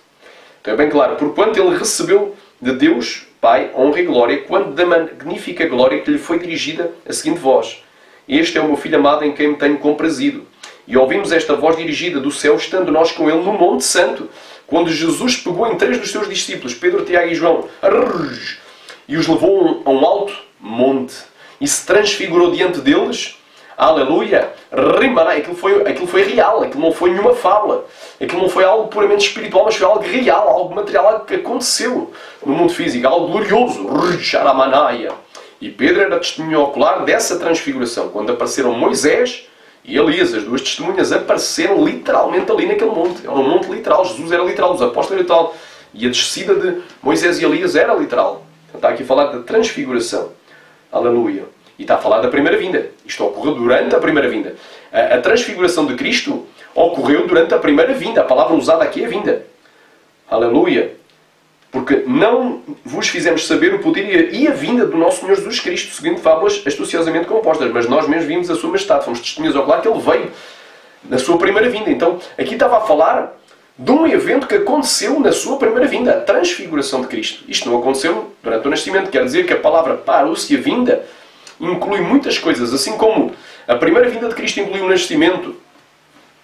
Então é bem claro, porquanto ele recebeu de Deus, Pai, honra e glória, quanto da magnífica glória que lhe foi dirigida a seguinte voz: este é o meu Filho amado em quem me tenho comprazido. E ouvimos esta voz dirigida do céu, estando nós com ele no Monte Santo, quando Jesus pegou em 3 dos seus discípulos, Pedro, Tiago e João, e os levou a um alto monte, e se transfigurou diante deles. Aleluia! Rimará! Aquilo foi real, aquilo não foi nenhuma fábula. Aquilo não foi algo puramente espiritual, mas foi algo real, algo material, algo que aconteceu no mundo físico, algo glorioso. E Pedro era testemunho ocular dessa transfiguração. Quando apareceram Moisés e Elias, as 2 testemunhas, apareceram literalmente ali naquele monte. Era um monte literal, Jesus era literal, os apóstolos eram literal. E a descida de Moisés e Elias era literal. Então, está aqui a falar da transfiguração. Aleluia! E está a falar da primeira vinda. Isto ocorreu durante a primeira vinda. A transfiguração de Cristo ocorreu durante a primeira vinda. A palavra usada aqui é vinda. Aleluia! Porque não vos fizemos saber o poder e a vinda do nosso Senhor Jesus Cristo, seguindo fábulas astuciosamente compostas, mas nós mesmos vimos a sua majestade. Fomos testemunhas ocular que ele veio na sua primeira vinda. Então, aqui estava a falar de um evento que aconteceu na sua primeira vinda, a transfiguração de Cristo. Isto não aconteceu durante o nascimento, quer dizer que a palavra parousia, vinda, inclui muitas coisas, assim como a primeira vinda de Cristo incluiu o nascimento,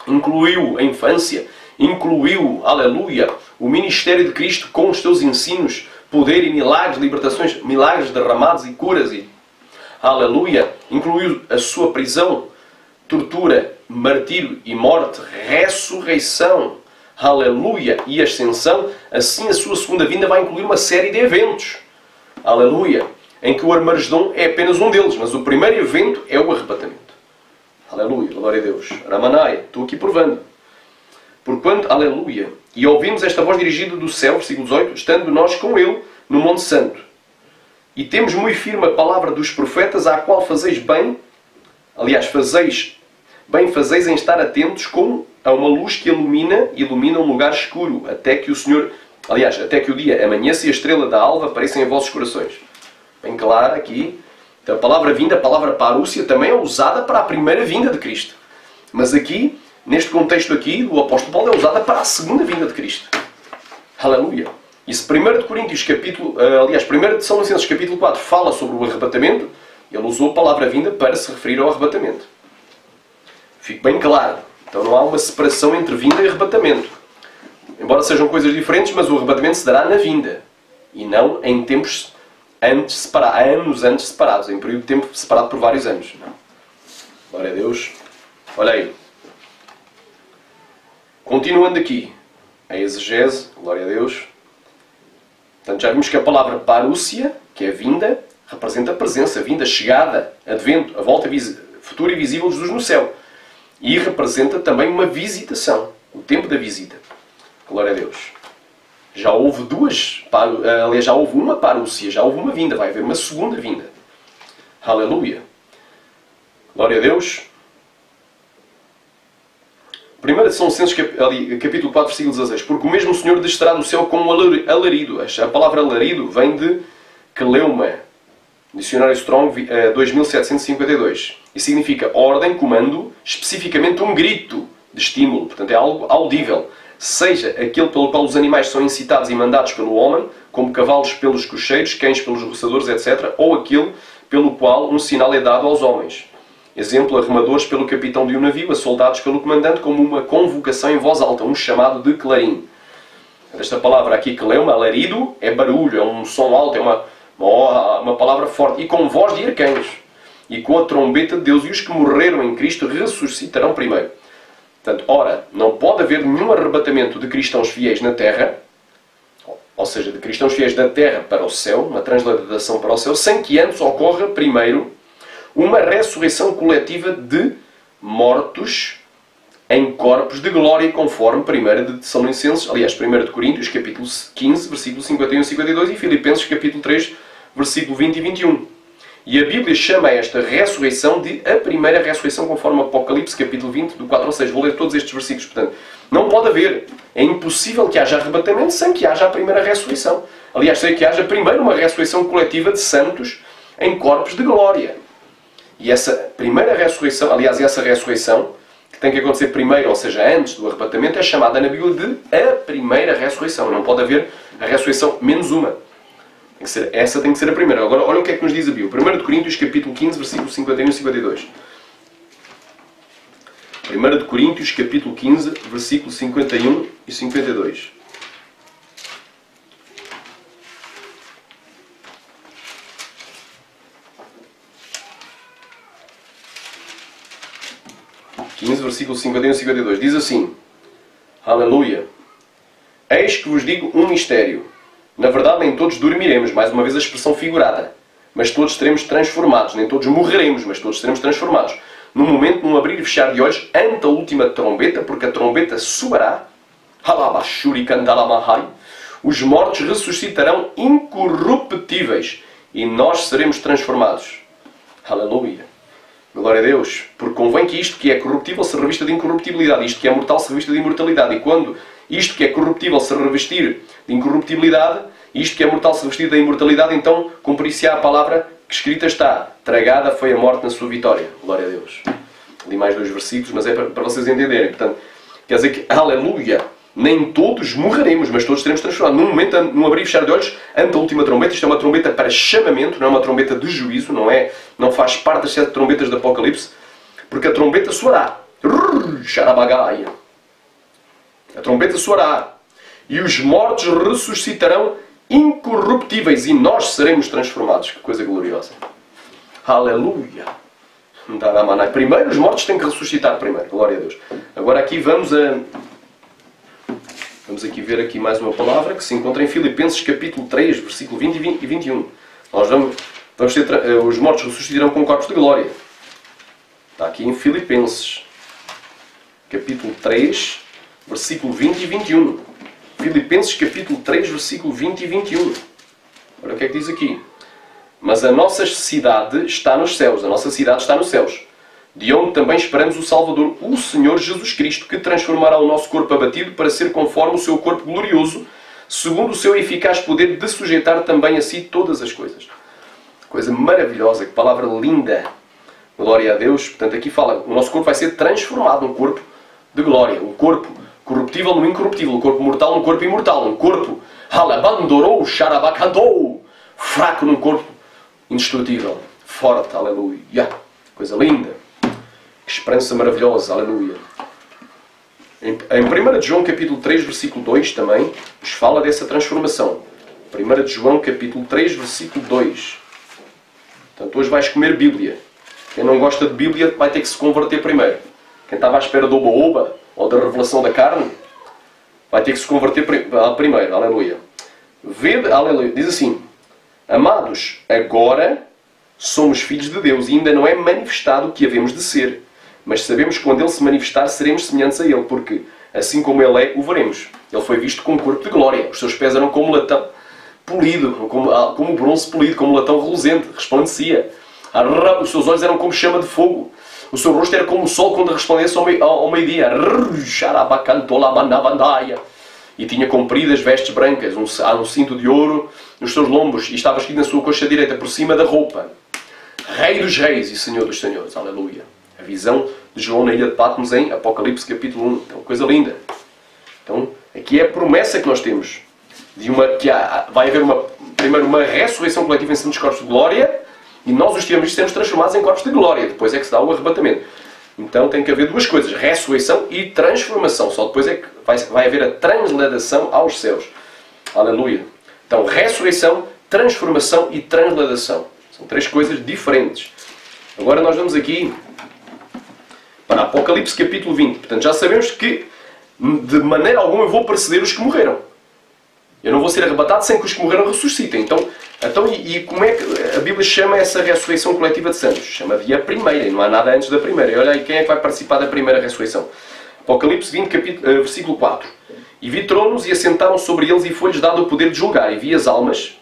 incluiu a infância, incluiu, aleluia, o ministério de Cristo com os seus ensinos, poder e milagres, libertações, milagres derramados e curas, e, aleluia, incluiu a sua prisão, tortura, martírio e morte, ressurreição, aleluia, e ascensão. Assim a sua segunda vinda vai incluir uma série de eventos, aleluia, em que o Armagedom é apenas um deles, mas o primeiro evento é o arrebatamento. Aleluia, glória a Deus. Ramanai, estou aqui provando. Porquanto, aleluia, e ouvimos esta voz dirigida do céu, versículo 18, estando nós com ele no Monte Santo. E temos muito firme a palavra dos profetas, à qual fazeis bem, aliás, fazeis em estar atentos como a uma luz que ilumina um lugar escuro, até que o Senhor, aliás, até que o dia amanheça e a estrela da alva apareçam em vossos corações. Bem claro aqui. Então, a palavra vinda, a palavra parousia, também é usada para a primeira vinda de Cristo. Mas aqui, neste contexto aqui, o apóstolo Paulo é usada para a segunda vinda de Cristo. Aleluia. E se 1 de Coríntios, aliás, 1 de Tessalonicenses, capítulo 4, fala sobre o arrebatamento, ele usou a palavra vinda para se referir ao arrebatamento. Fique bem claro. Então não há uma separação entre vinda e arrebatamento. Embora sejam coisas diferentes, mas o arrebatamento se dará na vinda. E não em tempos anos antes separados, em período de tempo separado por vários anos. Não. Glória a Deus. Olha aí. Continuando aqui, a exegese, glória a Deus. Portanto, já vimos que a palavra parousia, que é vinda, representa a presença, vinda, chegada, advento, a volta futura e visível de Jesus no céu. E representa também uma visitação, o tempo da visita. Glória a Deus. Já houve aliás, já houve uma parousia, já houve uma vinda, vai haver uma segunda vinda. Aleluia. Glória a Deus. 1 de Tessalonicenses, capítulo 4, versículo 16. Porque o mesmo Senhor descerá do céu com um alarido. A palavra alarido vem de Keleuma. Dicionário Strong 2752. E significa ordem, comando, especificamente um grito de estímulo. Portanto, é algo audível. Seja aquele pelo qual os animais são incitados e mandados pelo homem, como cavalos pelos cocheiros, cães pelos roçadores, etc., ou aquele pelo qual um sinal é dado aos homens. Exemplo, a remadores pelo capitão de um navio, a soldados pelo comandante, como uma convocação em voz alta, um chamado de clarim. Esta palavra aqui, Keleuma, alarido, é barulho, é um som alto, é uma palavra forte, e com voz de arcanjos, e com a trombeta de Deus, e os que morreram em Cristo ressuscitarão primeiro. Portanto, ora, não pode haver nenhum arrebatamento de cristãos fiéis na terra, ou seja, de cristãos fiéis da terra para o céu, uma transladação para o céu, sem que antes ocorra primeiro uma ressurreição coletiva de mortos em corpos de glória, conforme 1 de Tessalonicenses, aliás, 1 de Coríntios, capítulo 15, versículo 51 e 52, e Filipenses, capítulo 3, versículo 20 e 21. E a Bíblia chama esta ressurreição de a primeira ressurreição, conforme Apocalipse, capítulo 20, do 4 ao 6. Vou ler todos estes versículos. Portanto, não pode haver. É impossível que haja arrebatamento sem que haja a primeira ressurreição. Aliás, sem que haja primeiro uma ressurreição coletiva de santos em corpos de glória. E essa primeira ressurreição, aliás, essa ressurreição, que tem que acontecer primeiro, ou seja, antes do arrebatamento, é chamada na Bíblia de a primeira ressurreição. Não pode haver a ressurreição menos uma. Essa tem que ser a primeira. Agora, olha o que é que nos diz a Bíblia. 1 de Coríntios, capítulo 15, versículos 51 e 52. 1 de Coríntios, capítulo 15, versículos 51 e 52. Versículos 51 e 52. Diz assim: Aleluia. Eis que vos digo um mistério. Na verdade, nem todos dormiremos, mais uma vez a expressão figurada, mas todos seremos transformados. Nem todos morreremos, mas todos seremos transformados. Num momento, num abrir e fechar de olhos, ante a última trombeta, porque a trombeta soará, os mortos ressuscitarão incorruptíveis e nós seremos transformados. Aleluia. Glória a Deus. Porque convém que isto que é corruptível se revista de incorruptibilidade, isto que é mortal se revista de imortalidade. E quando isto que é corruptível se revestir de incorruptibilidade, isto que é mortal se revestir da imortalidade, então cumprir-se-á a palavra que escrita está: tragada foi a morte na sua vitória. Glória a Deus. Li mais 2 versículos, mas é para vocês entenderem. Portanto, quer dizer que, aleluia, Nem todos morreremos, mas todos seremos transformados. Num momento, num abrir e fechar de olhos, ante a última trombeta. Isto é uma trombeta para chamamento, não é uma trombeta de juízo, não faz parte das 7 trombetas do Apocalipse, porque a trombeta soará. Xarabagaia. A trombeta soará. E os mortos ressuscitarão incorruptíveis e nós seremos transformados. Que coisa gloriosa. Aleluia. Primeiro os mortos têm que ressuscitar primeiro. Glória a Deus. Agora aqui vamos aqui ver aqui mais uma palavra que se encontra em Filipenses capítulo 3, versículo 20 e 21. Nós vamos ter, os mortos ressuscitarão com corpos de glória. Está aqui em Filipenses capítulo 3, versículo 20 e 21. Filipenses capítulo 3, versículo 20 e 21. Olha o que é que diz aqui. Mas a nossa cidade está nos céus. A nossa cidade está nos céus. De onde também esperamos o Salvador, o Senhor Jesus Cristo, que transformará o nosso corpo abatido para ser conforme o seu corpo glorioso, segundo o seu eficaz poder de sujeitar também a si todas as coisas. Coisa maravilhosa, que palavra linda. Glória a Deus. Portanto, aqui fala, o nosso corpo vai ser transformado num corpo de glória. Um corpo corruptível no incorruptível. Um corpo mortal num corpo imortal. Um corpo alabandorou, xarabacandou. Fraco num corpo indestrutível. Forte, aleluia. Coisa linda. Que esperança maravilhosa, aleluia. Em 1 João capítulo 3, versículo 2 também, nos fala dessa transformação. 1 João capítulo 3, versículo 2. Portanto, hoje vais comer Bíblia. Quem não gosta de Bíblia vai ter que se converter primeiro. Quem estava à espera do oba-oba, ou da revelação da carne, vai ter que se converter primeiro, aleluia. Vede, aleluia, diz assim: amados, agora somos filhos de Deus e ainda não é manifestado o que havemos de ser. Mas sabemos que quando Ele se manifestar, seremos semelhantes a Ele, porque assim como Ele é, o veremos. Ele foi visto com um corpo de glória. Os seus pés eram como latão polido, como bronze polido, como latão reluzente, resplandecia. Os seus olhos eram como chama de fogo. O seu rosto era como o sol quando resplandece ao meio-dia. E tinha compridas vestes brancas, um cinto de ouro nos seus lombos, e estava escrito na sua coxa direita, por cima da roupa: Rei dos Reis e Senhor dos Senhores. Aleluia. A visão de João na ilha de Patmos em Apocalipse capítulo 1. Então, coisa linda. Então, aqui é a promessa que nós temos. Vai haver primeiro uma ressurreição coletiva em santos corpos de glória, e nós os tivemos sermos transformados em corpos de glória. Depois é que se dá o arrebatamento. Então tem que haver duas coisas: ressurreição e transformação. Só depois é que vai haver a transladação aos céus. Aleluia. Então, ressurreição, transformação e transladação. São 3 coisas diferentes. Agora nós vamos aqui para Apocalipse capítulo 20. Portanto, já sabemos que de maneira alguma eu vou preceder os que morreram. Eu não vou ser arrebatado sem que os que morreram ressuscitem. Então como é que a Bíblia chama essa ressurreição coletiva de santos? Chama de a primeira, e não há nada antes da primeira. E olha aí quem é que vai participar da primeira ressurreição. Apocalipse 20, versículo 4. E vi tronos e assentaram sobre eles, e foi-lhes dado o poder de julgar. E vi as almas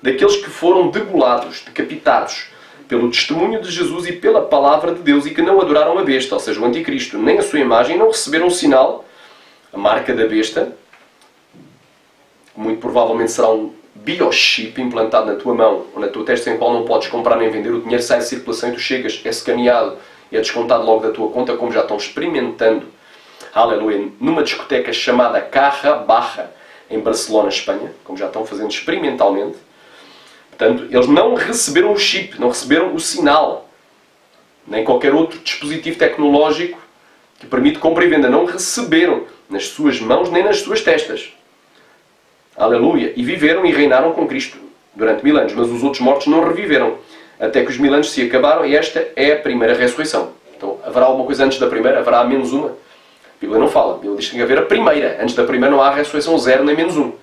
daqueles que foram degolados, decapitados, pelo testemunho de Jesus e pela palavra de Deus, e que não adoraram a besta, ou seja, o anticristo, nem a sua imagem, não receberam o sinal, a marca da besta. Muito provavelmente será um biochip implantado na tua mão ou na tua testa, em qual não podes comprar nem vender. O dinheiro sai de circulação e tu chegas, é escaneado e é descontado logo da tua conta, como já estão experimentando, aleluia, numa discoteca chamada Carra Barra, em Barcelona, Espanha, como já estão fazendo experimentalmente. Portanto, eles não receberam o chip, não receberam o sinal, nem qualquer outro dispositivo tecnológico que permite compra e venda. Não receberam nas suas mãos nem nas suas testas. Aleluia. E viveram e reinaram com Cristo durante 1000 anos. Mas os outros mortos não reviveram, até que os 1000 anos se acabaram, e esta é a primeira ressurreição. Então, haverá alguma coisa antes da primeira? Haverá menos uma? A Bíblia não fala. A Bíblia diz que tem que haver a primeira. Antes da primeira não há ressurreição 0 nem menos 1.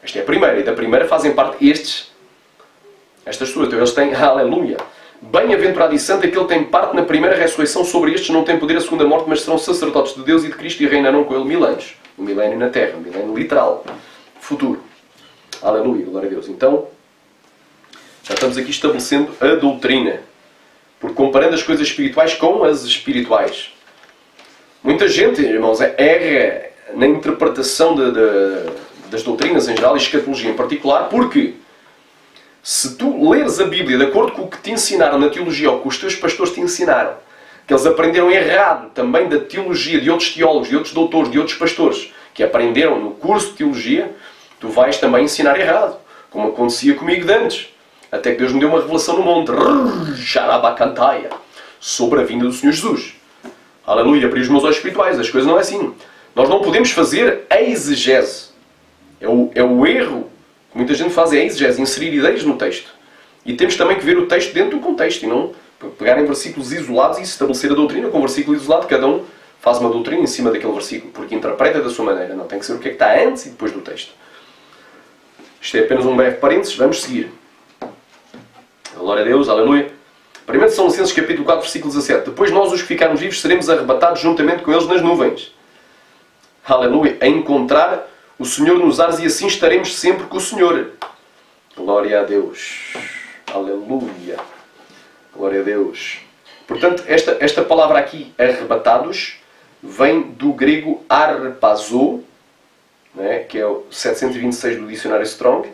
Esta é a primeira. E da primeira fazem parte estas pessoas. Então eles têm, aleluia, bem-aventurado e santo aquele que tem parte na primeira ressurreição. Sobre estes não tem poder a segunda morte, mas serão sacerdotes de Deus e de Cristo, e reinarão com ele 1000 anos. Um milénio na terra, um milénio literal, futuro. Aleluia, glória a Deus. Então, já estamos aqui estabelecendo a doutrina, porque comparando as coisas espirituais com as espirituais. Muita gente, irmãos, erra na interpretação das doutrinas em geral e escatologia em particular, porque se tu leres a Bíblia de acordo com o que te ensinaram na teologia ou que os teus pastores te ensinaram, que eles aprenderam errado também da teologia de outros teólogos, de outros doutores, de outros pastores, que aprenderam no curso de teologia, tu vais também ensinar errado, como acontecia comigo de antes. Até que Deus me deu uma revelação no monte, Xarabacantaia, sobre a vinda do Senhor Jesus. Aleluia, abri os meus olhos espirituais, as coisas não é assim. Nós não podemos fazer a exegese. É o erro que muita gente faz, é a exegese, inserir ideias no texto. E temos também que ver o texto dentro do contexto, e não pegar em versículos isolados e estabelecer a doutrina com um versículo isolado. Cada um faz uma doutrina em cima daquele versículo, porque interpreta da sua maneira. Não, tem que ser o que é que está antes e depois do texto. Isto é apenas um breve parênteses, vamos seguir. Glória a Deus, aleluia. 1 Tessalonicenses capítulo 4, versículo 17. Depois nós, os que ficarmos vivos, seremos arrebatados juntamente com eles nas nuvens. Aleluia. A encontrar o Senhor nos ares, e assim estaremos sempre com o Senhor. Glória a Deus. Aleluia. Glória a Deus. Portanto, esta palavra aqui, arrebatados, vem do grego arpazo, né, que é o 726 do dicionário Strong.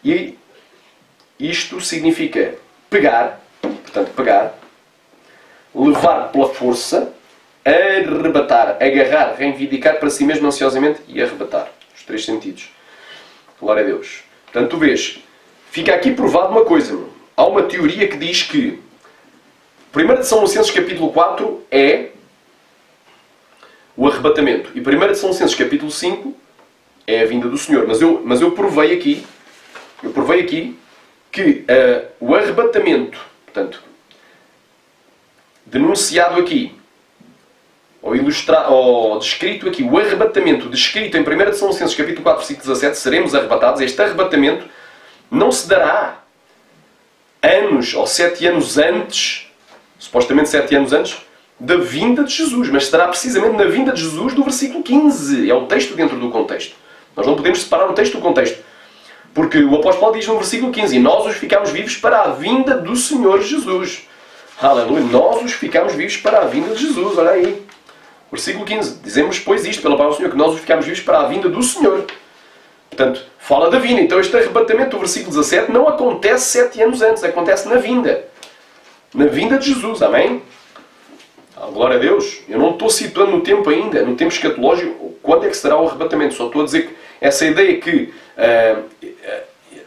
E isto significa pegar, portanto pegar, levar pela força, arrebatar, agarrar, reivindicar para si mesmo ansiosamente e arrebatar. Os três sentidos. Glória a Deus. Portanto, tu vês, fica aqui provado uma coisa, meu. Há uma teoria que diz que 1 Tessalonicenses capítulo 4 é o arrebatamento e 1 Tessalonicenses capítulo 5 é a vinda do Senhor. Mas eu provei aqui que o arrebatamento, portanto, denunciado aqui, ou descrito aqui, o arrebatamento descrito em 1 Tessalonicenses capítulo 4, versículo 17, seremos arrebatados. Este arrebatamento não se dará anos ou 7 anos antes, supostamente 7 anos antes, da vinda de Jesus, mas se dará precisamente na vinda de Jesus do versículo 15. É o texto dentro do contexto. Nós não podemos separar o texto do contexto. Porque o apóstolo Paulo diz no versículo 15, e nós os ficamos vivos para a vinda do Senhor Jesus. Aleluia. Nós os ficamos vivos para a vinda de Jesus. Olha aí. Versículo 15. Dizemos, pois, isto pela palavra do Senhor, que nós os ficamos vivos para a vinda do Senhor. Portanto, fala da vinda. Então este arrebatamento do versículo 17 não acontece 7 anos antes. Acontece na vinda. Na vinda de Jesus. Amém? Glória a Deus. Eu não estou situando no tempo ainda, no tempo escatológico, quando é que será o arrebatamento. Só estou a dizer que essa ideia que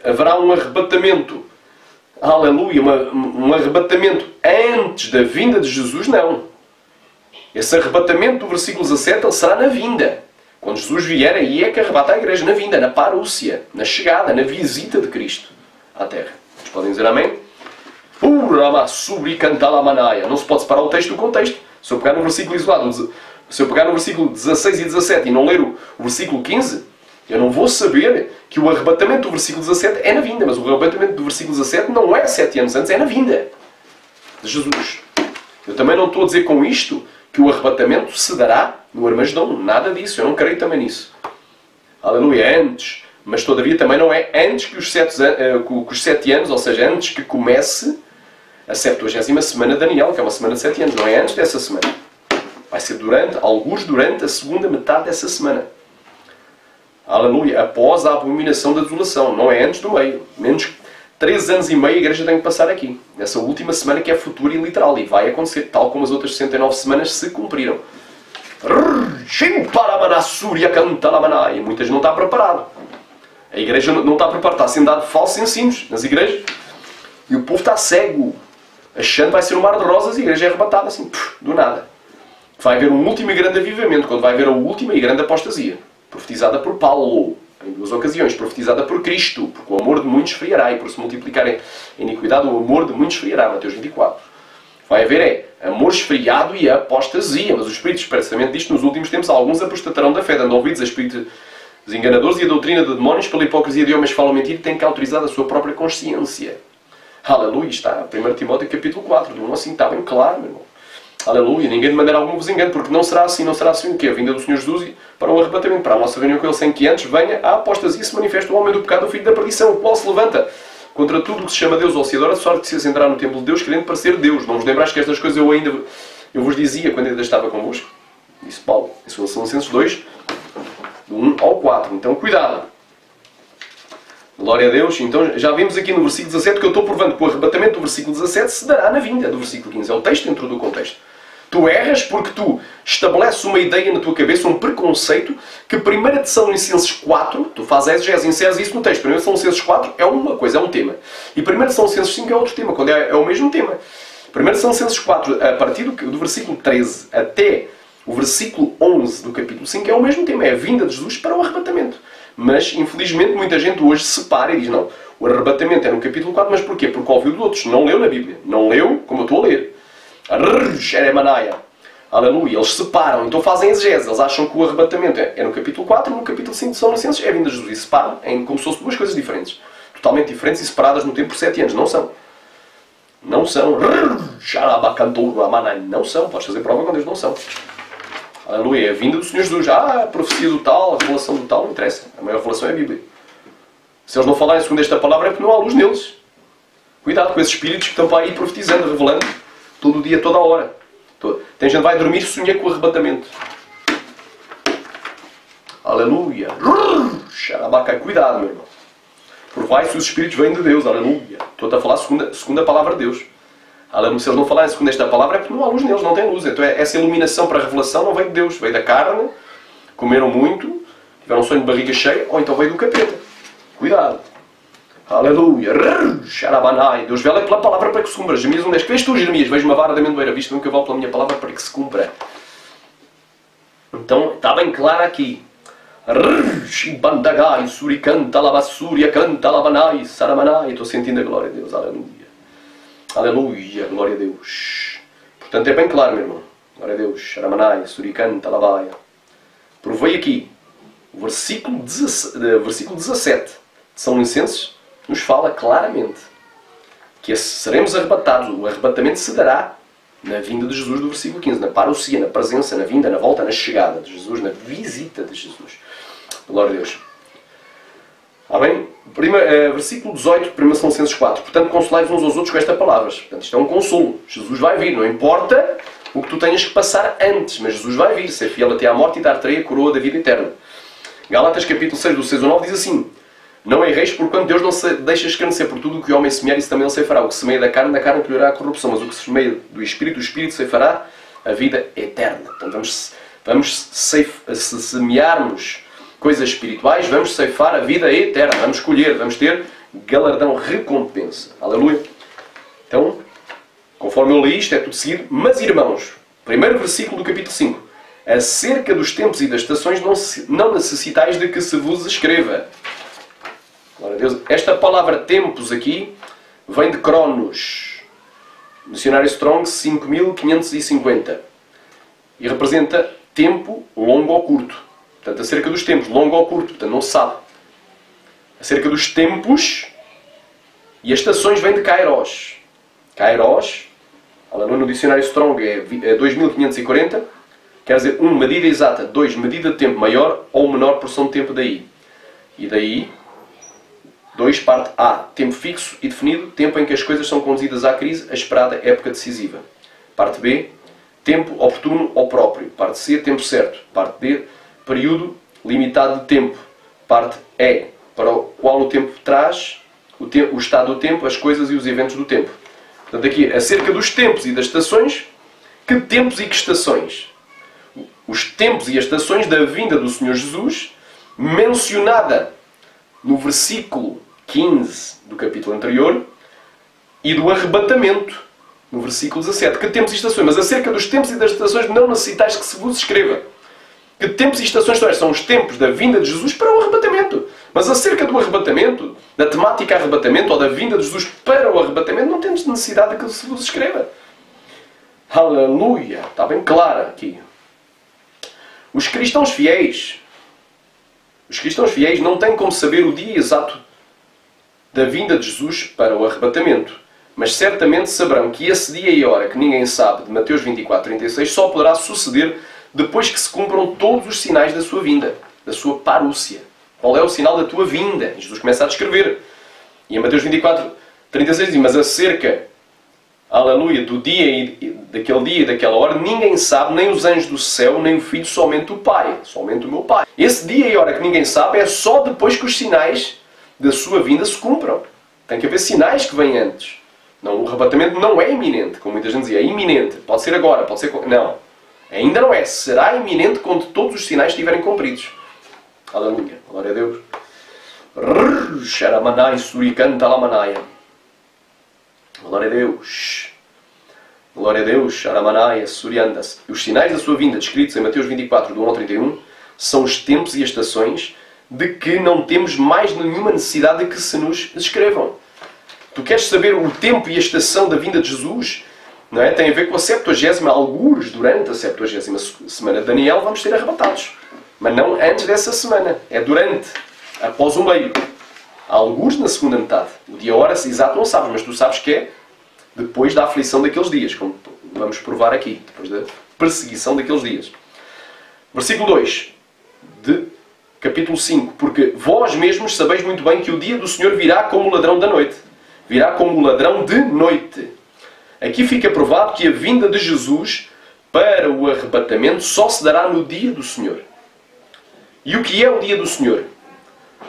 haverá um arrebatamento, aleluia, um arrebatamento antes da vinda de Jesus, não. Esse arrebatamento do versículo 17 ele será na vinda. Quando Jesus vier, aí é que arrebata a igreja, na vinda, na parúcia, na chegada, na visita de Cristo à Terra. Vocês podem dizer amém? Não se pode separar o texto do contexto. Se eu pegar no versículo isolado, se eu pegar no versículo 16 e 17 e não ler o versículo 15, eu não vou saber que o arrebatamento do versículo 17 é na vinda. Mas o arrebatamento do versículo 17 não é 7 anos antes, é na vinda de Jesus. Eu também não estou a dizer com isto que o arrebatamento se dará no Armagedom. Nada disso. Eu não creio também nisso. Aleluia. Antes. Mas todavia também não é antes que os 7 anos, ou seja, antes que comece a 70ª semana de Daniel, que é uma semana de 7 anos. Não é antes dessa semana. Vai ser alguns durante a segunda metade dessa semana. Aleluia. Após a abominação da desolação. Não é antes do meio. Menos 3 anos e meio a igreja tem que passar aqui. Nessa última semana que é futura e literal. E vai acontecer, tal como as outras 69 semanas se cumpriram. E muita gente não está preparado. A igreja não está preparada. Está sendo dado falsos ensinos nas igrejas. E o povo está cego. Achando que vai ser um mar de rosas e a igreja é arrebatada assim, do nada. Vai haver um último e grande avivamento. Quando vai haver a última e grande apostasia. Profetizada por Paulo. Em 2 ocasiões. Profetizada por Cristo. Porque o amor de muitos esfriará. E por se multiplicarem a iniquidade, o amor de muitos esfriará. Mateus 24. Vai haver amor esfriado e apostasia. Mas os espíritos, expressamente disto, nos últimos tempos, alguns apostatarão da fé, dando ouvidos a espíritos enganadores e a doutrina de demónios, pela hipocrisia de homens que falam mentira, têm que autorizar a sua própria consciência. Aleluia. Está 1 Timóteo capítulo 4. Do 1 assim está bem claro, meu irmão. Aleluia. Ninguém de maneira alguma vos engane, porque não será assim o que? A vinda do Senhor Jesus para o arrebatamento, para a nossa reunião com Ele, sem que antes venha a apostasia e se manifesta o homem do pecado, o filho da perdição, o qual se levanta contra tudo o que se chama Deus ou se adora, de sorte que se assentará no templo de Deus, querendo parecer Deus. Não vos lembrais que estas coisas eu vos dizia quando ainda estava convosco? Disse Paulo, em 2 Tessalonicenses 2, do 1 ao 4. Então, cuidado. Glória a Deus. Então, já vimos aqui no versículo 17 que eu estou provando que o arrebatamento do versículo 17 se dará na vinda do versículo 15. É o texto dentro do contexto. Tu erras porque tu estabeleces uma ideia na tua cabeça, um preconceito, que 1 Tessalonicenses 4, tu fazes a exegese, inseres isso no texto. 1 Tessalonicenses 4 é uma coisa, é um tema. E 1 Tessalonicenses 5 é outro tema, quando é o mesmo tema. 1 Tessalonicenses 4, a partir do versículo 13 até o versículo 11 do capítulo 5, é o mesmo tema. É a vinda de Jesus para o arrebatamento. Mas, infelizmente, muita gente hoje separa e diz, não, o arrebatamento é no capítulo 4, mas porquê? Porque ouviu de outros. Não leu na Bíblia. Não leu como eu estou a ler. Aleluia. Eles separam, então fazem exegese. Eles acham que o arrebatamento é no capítulo 4 e no capítulo 5 de São Licenses é a vinda de Jesus. E separam como se fossem duas coisas diferentes. Totalmente diferentes e separadas no tempo por 7 anos. Não são. Não são. Não são. Podes fazer prova com Deus. Não são. Aleluia. É a vinda do Senhor Jesus. A profecia do tal, a revelação do tal, não interessa. A maior revelação é a Bíblia. Se eles não falarem segundo esta palavra é porque não há luz neles. Cuidado com esses espíritos que estão para aí profetizando, revelando, todo o dia, toda a hora. Tem gente que vai dormir e sonha com o arrebatamento. Aleluia. Cuidado, meu irmão. Provai se os espíritos vêm de Deus. Aleluia. Estou a falar segundo a palavra de Deus. Aleluia. Se eles não falarem segundo esta palavra é porque não há luz neles, não tem luz. Então essa iluminação para a revelação não veio de Deus. Veio da carne, comeram muito, tiveram um sonho de barriga cheia, ou então veio do capeta. Cuidado. Aleluia. Deus vela pela palavra para que se cumpra. Jeremias 1:10. Que vês tu, Jeremias? Vejo uma vara de amendoeira. Viste mesmo que eu valo pela minha palavra para que se cumpra. Então, está bem claro aqui. Estou sentindo a glória de Deus. Aleluia. Aleluia. Glória a Deus. Portanto, é bem claro, meu irmão. Glória a Deus. Provei aqui. O versículo 17 de São Licenses nos fala claramente que seremos arrebatados. O arrebatamento se dará na vinda de Jesus do versículo 15, na parousia, na presença, na vinda, na volta, na chegada de Jesus, na visita de Jesus. Glória a Deus. Amém? Versículo 18, 1 São Licenses 4. Portanto, consolai-vos uns aos outros com estas palavras. Portanto, isto é um consolo. Jesus vai vir. Não importa o que tu tenhas que passar antes, mas Jesus vai vir. Ser fiel até à morte e dar-te a coroa da vida eterna. Gálatas capítulo 6, do 6 ao 9 diz assim: não erreis, porquanto Deus não se deixa escarnecer por tudo o que o homem semear, isso também ele ceifará. O que semeia da carne colherá a corrupção, mas o que semeia do Espírito ceifará a vida eterna. Portanto, se semearmos coisas espirituais, vamos ceifar a vida eterna. Vamos colher, vamos ter galardão, recompensa. Aleluia. Então, conforme eu li isto, é tudo seguido. Mas, irmãos, primeiro versículo do capítulo 5. Acerca dos tempos e das estações não necessitais de que se vos escreva. Glória a Deus. Esta palavra tempos aqui vem de Cronos. Dicionário Strong 5550. E representa tempo longo ou curto. Portanto, acerca dos tempos, longo ou curto. Portanto, não se sabe. Acerca dos tempos e as estações vem de Kairos. Kairos, no dicionário Strong é 2540. Quer dizer, 1, medida exata. 2, medida de tempo maior ou menor porção de tempo daí. E daí... 2, parte A, tempo fixo e definido, tempo em que as coisas são conduzidas à crise, a esperada época decisiva. Parte B, tempo oportuno ou próprio. Parte C, tempo certo. Parte D, período limitado de tempo. Parte E, para o qual o tempo traz, o estado do tempo, as coisas e os eventos do tempo. Portanto, aqui, acerca dos tempos e das estações, que tempos e que estações? Os tempos e as estações da vinda do Senhor Jesus, mencionada no versículo 15 do capítulo anterior, e do arrebatamento, no versículo 17. Que tempos e estações? Mas acerca dos tempos e das estações não necessitais que se vos escreva. Que tempos e estações são os tempos da vinda de Jesus para o arrebatamento. Mas acerca do arrebatamento, da temática arrebatamento, ou da vinda de Jesus para o arrebatamento, não temos necessidade de que se vos escreva. Aleluia! Está bem claro aqui. Os cristãos fiéis não têm como saber o dia exato da vinda de Jesus para o arrebatamento. Mas certamente saberão que esse dia e hora que ninguém sabe, de Mateus 24:36, só poderá suceder depois que se cumpram todos os sinais da sua vinda, da sua parúcia. Qual é o sinal da tua vinda? E Jesus começa a descrever. E em Mateus 24:36 diz: mas acerca, aleluia, do dia daquele dia e daquela hora, ninguém sabe, nem os anjos do céu, nem o Filho, somente o Pai, somente o meu Pai. Esse dia e hora que ninguém sabe é só depois que os sinais da sua vinda se cumpram. Tem que haver sinais que vêm antes. Não, o arrebatamento não é iminente, como muita gente dizia. É iminente. Pode ser agora, pode ser... Não. Ainda não é. Será iminente quando todos os sinais estiverem cumpridos. Aleluia. Glória a Deus. Xaramanai, suricanta lamanaia. Glória a Deus. Glória a Deus. Xaramanai, suriandas. Os sinais da sua vinda, descritos em Mateus 24, do 1 ao 31, são os tempos e estações de que não temos mais nenhuma necessidade de que se nos escrevam. Tu queres saber o tempo e a estação da vinda de Jesus? Não é? Tem a ver com a 70ª, algures durante a 70ª semana de Daniel vamos ser arrebatados. Mas não antes dessa semana. É durante, após o meio. Algures na segunda metade. O dia, hora, exato não sabes, mas tu sabes que é depois da aflição daqueles dias, como vamos provar aqui, depois da perseguição daqueles dias. Versículo 2 de capítulo 5. Porque vós mesmos sabeis muito bem que o dia do Senhor virá como o ladrão da noite. Virá como o ladrão de noite. Aqui fica provado que a vinda de Jesus para o arrebatamento só se dará no dia do Senhor. E o que é o dia do Senhor?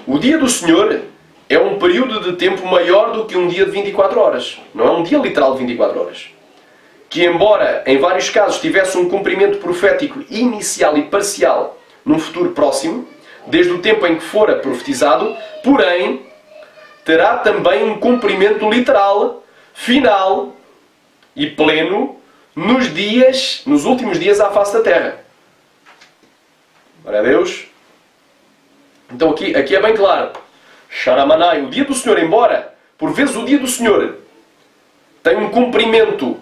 O dia do Senhor é um período de tempo maior do que um dia de 24 horas. Não é um dia literal de 24 horas. Que, embora em vários casos tivesse um cumprimento profético inicial e parcial num futuro próximo, desde o tempo em que fora profetizado, porém, terá também um cumprimento literal, final e pleno nos últimos dias à face da Terra. Glória a Deus. Então aqui é bem claro. Sharamanai, o dia do Senhor, embora, por vezes o dia do Senhor tem um cumprimento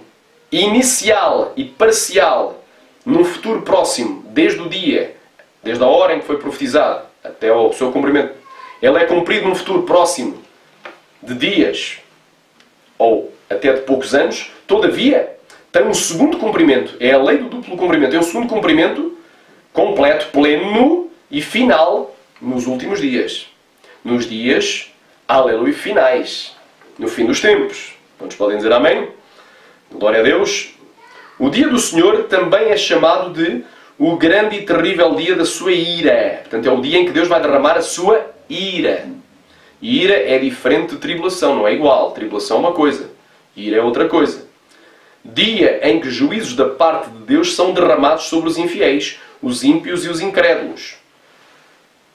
inicial e parcial num futuro próximo, desde o dia, desde a hora em que foi profetizado, até ao seu cumprimento. Ele é cumprido num futuro próximo de dias ou até de poucos anos. Todavia, tem um segundo cumprimento. É a lei do duplo cumprimento. É um segundo cumprimento completo, pleno e final nos últimos dias. Nos dias, aleluia, finais. No fim dos tempos. Quantos podem dizer amém? Glória a Deus. O dia do Senhor também é chamado de o grande e terrível dia da sua ira. Portanto, é o dia em que Deus vai derramar a sua ira. Ira é diferente de tribulação, não é igual. Tribulação é uma coisa. Ira é outra coisa. Dia em que juízos da parte de Deus são derramados sobre os infiéis, os ímpios e os incrédulos.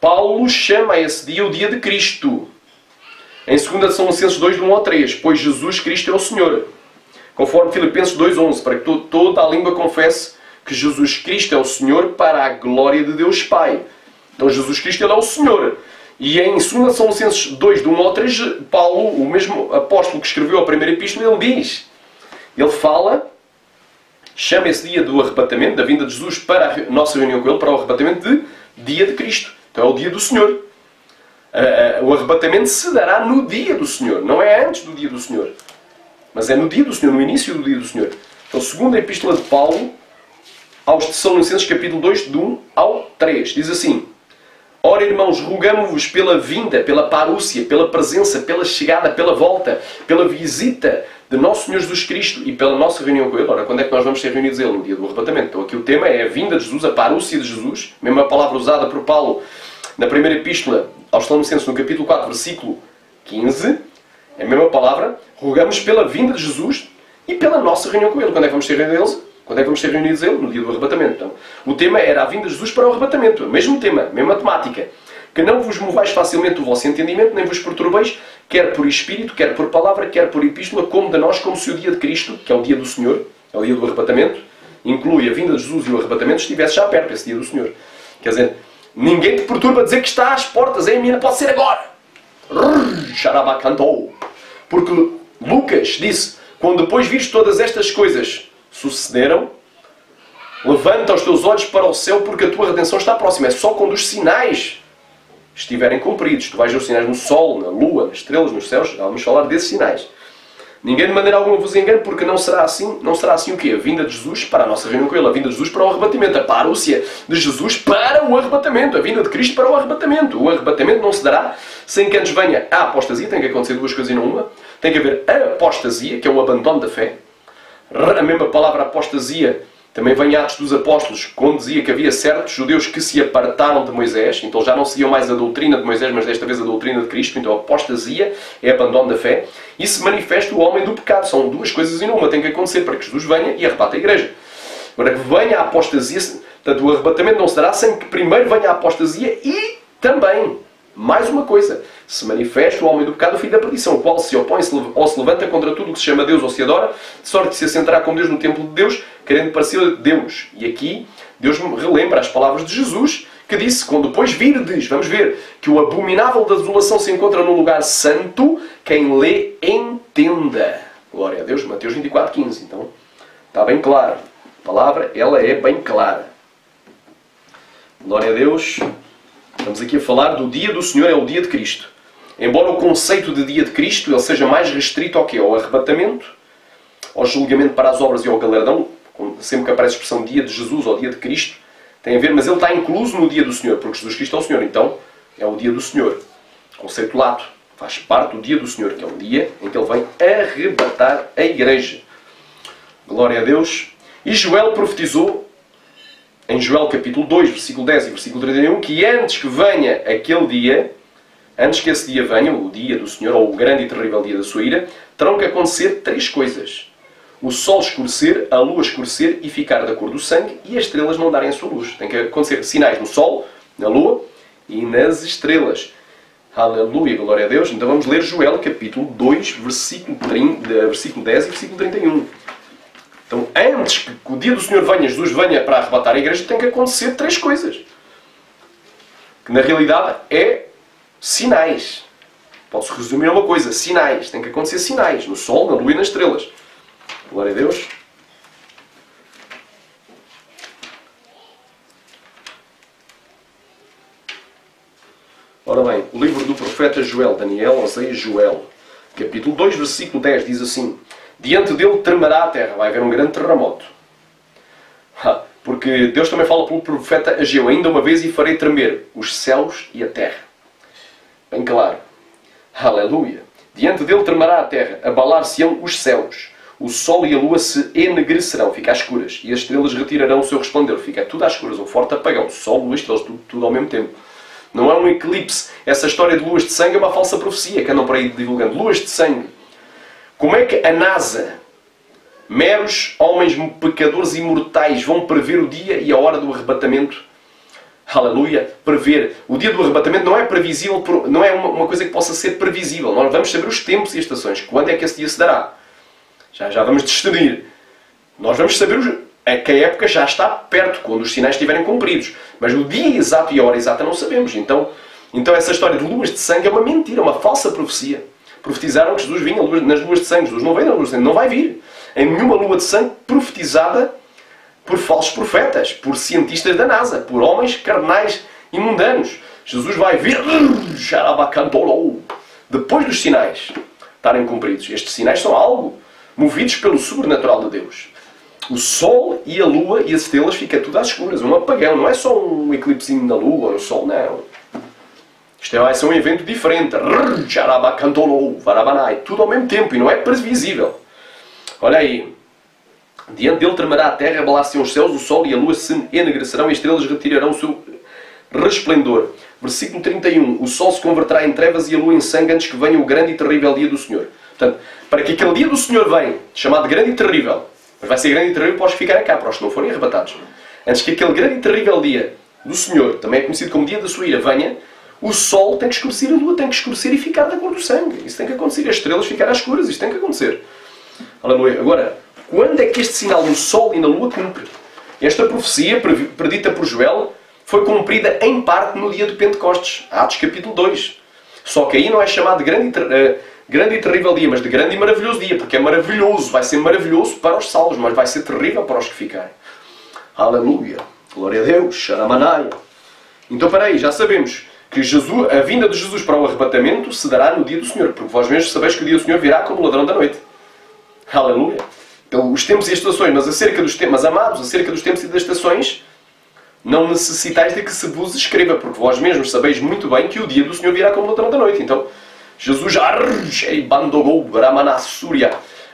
Paulo chama a esse dia o dia de Cristo. Em 2 Tessalonicenses 2, 1 ao 3. Pois Jesus Cristo é o Senhor. Conforme Filipenses 2:11. Para que toda a língua confesse que Jesus Cristo é o Senhor para a glória de Deus Pai. Então Jesus Cristo ele é o Senhor. E em 2 Tessalonicenses 2, de 1 ao 3, Paulo, o mesmo apóstolo que escreveu a primeira epístola, ele diz, ele fala, chama esse dia do arrebatamento, da vinda de Jesus para a nossa reunião com ele, para o arrebatamento de dia de Cristo. Então é o dia do Senhor. O arrebatamento se dará no dia do Senhor, não é antes do dia do Senhor, mas é no dia do Senhor, no início do dia do Senhor. Então, segunda epístola de Paulo aos Tessalonicenses, capítulo 2, de 1 ao 3, diz assim: Ora, irmãos, rogamo-vos pela vinda, pela parúcia, pela presença, pela chegada, pela volta, pela visita de nosso Senhor Jesus Cristo e pela nossa reunião com Ele. Ora, quando é que nós vamos ser reunidos a Ele? No dia do arrebatamento. Então aqui o tema é a vinda de Jesus, a parúcia de Jesus, mesmo a palavra usada por Paulo na primeira epístola aos Tessalonicenses, no capítulo 4, versículo 15, é a mesma palavra. Rogamos pela vinda de Jesus e pela nossa reunião com Ele. Quando é que vamos ser reunidos a Ele? Quando é que vamos ser reunidos a Ele? No dia do arrebatamento. Então, o tema era a vinda de Jesus para o arrebatamento. O mesmo tema, mesma temática. Que não vos movais facilmente o vosso entendimento, nem vos perturbeis, quer por espírito, quer por palavra, quer por epístola, como de nós, como se o dia de Cristo, que é o dia do Senhor, é o dia do arrebatamento, inclui a vinda de Jesus e o arrebatamento, estivesse já perto, esse dia do Senhor. Quer dizer, ninguém te perturba a dizer que está às portas, a minha pode ser agora. Xarabacantou. Porque Lucas disse, quando depois vires todas estas coisas sucederam, levanta os teus olhos para o céu, porque a tua redenção está próxima. É só quando os sinais estiverem cumpridos. Tu vais ver os sinais no sol, na lua, nas estrelas, nos céus. Já vamos falar desses sinais. Ninguém de maneira alguma vos engane, porque não será assim o quê? A vinda de Jesus para a nossa reunião com Ele. A vinda de Jesus para o arrebatamento. A parúcia de Jesus para o arrebatamento. A vinda de Cristo para o arrebatamento. O arrebatamento não se dará sem que antes venha a apostasia. Tem que acontecer duas coisas e não uma. Tem que haver a apostasia, que é o abandono da fé. A mesma palavra apostasia Também vem Atos dos Apóstolos, quando dizia que havia certos judeus que se apartaram de Moisés, então já não seguiam mais a doutrina de Moisés, mas desta vez a doutrina de Cristo, então a apostasia é abandono da fé, e se manifesta o homem do pecado. São duas coisas em uma, tem que acontecer para que Jesus venha e arrebate a igreja. Agora que venha a apostasia, portanto o arrebatamento não se dará sem que primeiro venha a apostasia e também, mais uma coisa, se manifesta o homem do pecado, o filho da perdição, o qual se opõe ou se levanta contra tudo o que se chama Deus ou se adora, de sorte que se assentará como Deus no templo de Deus, querendo parecer Deus. E aqui Deus relembra as palavras de Jesus, que disse, quando depois virdes, vamos ver, que o abominável da desolação se encontra no lugar santo, quem lê entenda. Glória a Deus, Mateus 24:15. Então, está bem claro. A palavra, ela é bem clara. Glória a Deus. Estamos aqui a falar do dia do Senhor, é o dia de Cristo. Embora o conceito de dia de Cristo ele seja mais restrito ao quê? Ao arrebatamento, ao julgamento para as obras e ao galardão, sempre que aparece a expressão dia de Jesus ou dia de Cristo, tem a ver, mas ele está incluso no dia do Senhor, porque Jesus Cristo é o Senhor, então é o dia do Senhor. Conceito lato, faz parte do dia do Senhor, que é o dia em que ele vem arrebatar a igreja. Glória a Deus. E Joel profetizou, em Joel capítulo 2, versículo 10 e versículo 31, que antes que venha aquele dia, antes que esse dia venha, o dia do Senhor, ou o grande e terrível dia da sua ira, terão que acontecer três coisas. O sol escurecer, a lua escurecer e ficar da cor do sangue, e as estrelas não darem a sua luz. Tem que acontecer sinais no sol, na lua e nas estrelas. Aleluia, glória a Deus. Então vamos ler Joel capítulo 2, versículo 10 e versículo 31. Então, antes que o dia do Senhor venha, Jesus venha para arrebatar a igreja, tem que acontecer três coisas. Que na realidade é sinais. Pode-se resumir a uma coisa, sinais. Tem que acontecer sinais, no sol, na lua e nas estrelas. Glória a Deus. Ora bem, o livro do profeta Joel, Daniel, Oséias, Joel, capítulo 2, versículo 10, diz assim: diante dele tremerá a terra, vai haver um grande terremoto. Porque Deus também fala pelo profeta Ageu, ainda uma vez e farei tremer os céus e a terra. Bem claro. Aleluia. Diante dele tremerá a terra, abalar-se-ão os céus. O sol e a lua se enegrecerão, fica às escuras, e as estrelas retirarão o seu resplendor, fica tudo às escuras, um forte apagão, sol, lua, estrelas, tudo ao mesmo tempo. Não é um eclipse. Essa história de luas de sangue é uma falsa profecia que andam por aí divulgando. Luas de sangue. Como é que a NASA, meros homens pecadores imortais, vão prever o dia e a hora do arrebatamento? Aleluia! Prever. O dia do arrebatamento não é previsível, não é uma coisa que possa ser previsível. Nós vamos saber os tempos e estações. Quando é que esse dia se dará? Já vamos discernir. Nós vamos saber que a época já está perto, quando os sinais estiverem cumpridos. Mas o dia exato e a hora exata não sabemos. Então essa história de luas de sangue é uma mentira, uma falsa profecia. Profetizaram que Jesus vinha nas luas de sangue. Jesus não vem nas luas de sangue, não vai vir. Em nenhuma lua de sangue profetizada por falsos profetas, por cientistas da NASA, por homens carnais e mundanos. Jesus vai vir depois dos sinais estarem cumpridos. Estes sinais são algo movidos pelo sobrenatural de Deus. O sol e a lua e as estrelas ficam tudo às escuras. Um apagão. Não é só um eclipsezinho na lua ou no sol, não. Isto vai ser um evento diferente. Tudo ao mesmo tempo. E não é previsível. Olha aí. Diante dele tremerá a terra, abalar-se-ão os céus, o sol e a lua se enegrecerão e as estrelas retirarão o seu resplendor. Versículo 31. O sol se converterá em trevas e a lua em sangue antes que venha o grande e terrível dia do Senhor. Portanto, para que aquele dia do Senhor venha, chamado grande e terrível, mas vai ser grande e terrível para os que ficarem cá, para os que não forem arrebatados. Antes que aquele grande e terrível dia do Senhor, também é conhecido como dia da sua ira, venha, o sol tem que escurecer, a lua tem que escurecer e ficar da cor do sangue. Isso tem que acontecer. As estrelas ficarem às escuras. Isto tem que acontecer. Aleluia. Agora, quando é que este sinal no sol e na lua cumpre? Esta profecia, predita por Joel, foi cumprida em parte no dia de Pentecostes. Atos capítulo 2. Só que aí não é chamado de grande e terrível dia, mas de grande e maravilhoso dia, porque é maravilhoso, vai ser maravilhoso para os salvos, mas vai ser terrível para os que ficarem. Aleluia! Glória a Deus! Sharamanai! Então, para aí, já sabemos que a vinda de Jesus para o arrebatamento se dará no dia do Senhor, porque vós mesmos sabeis que o dia do Senhor virá como ladrão da noite. Aleluia! Então, os tempos e as estações, mas amados, acerca dos tempos e das estações, não necessitais de que se vos escreva, porque vós mesmos sabeis muito bem que o dia do Senhor virá como ladrão da noite. Então, Jesus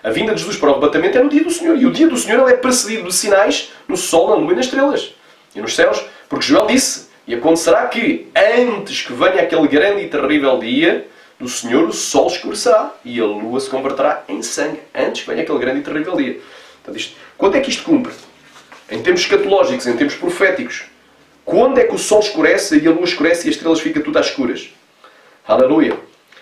A vinda de Jesus para o arrebatamento é no dia do Senhor. E o dia do Senhor ele é precedido de sinais no sol, na lua e nas estrelas. E nos céus. Porque Joel disse, e acontecerá que antes que venha aquele grande e terrível dia do Senhor, o sol escurecerá e a lua se converterá em sangue. Antes que venha aquele grande e terrível dia. Portanto, quando é que isto cumpre? Em termos escatológicos, em termos proféticos. Quando é que o sol escurece e a lua escurece e as estrelas ficam tudo às escuras? Aleluia!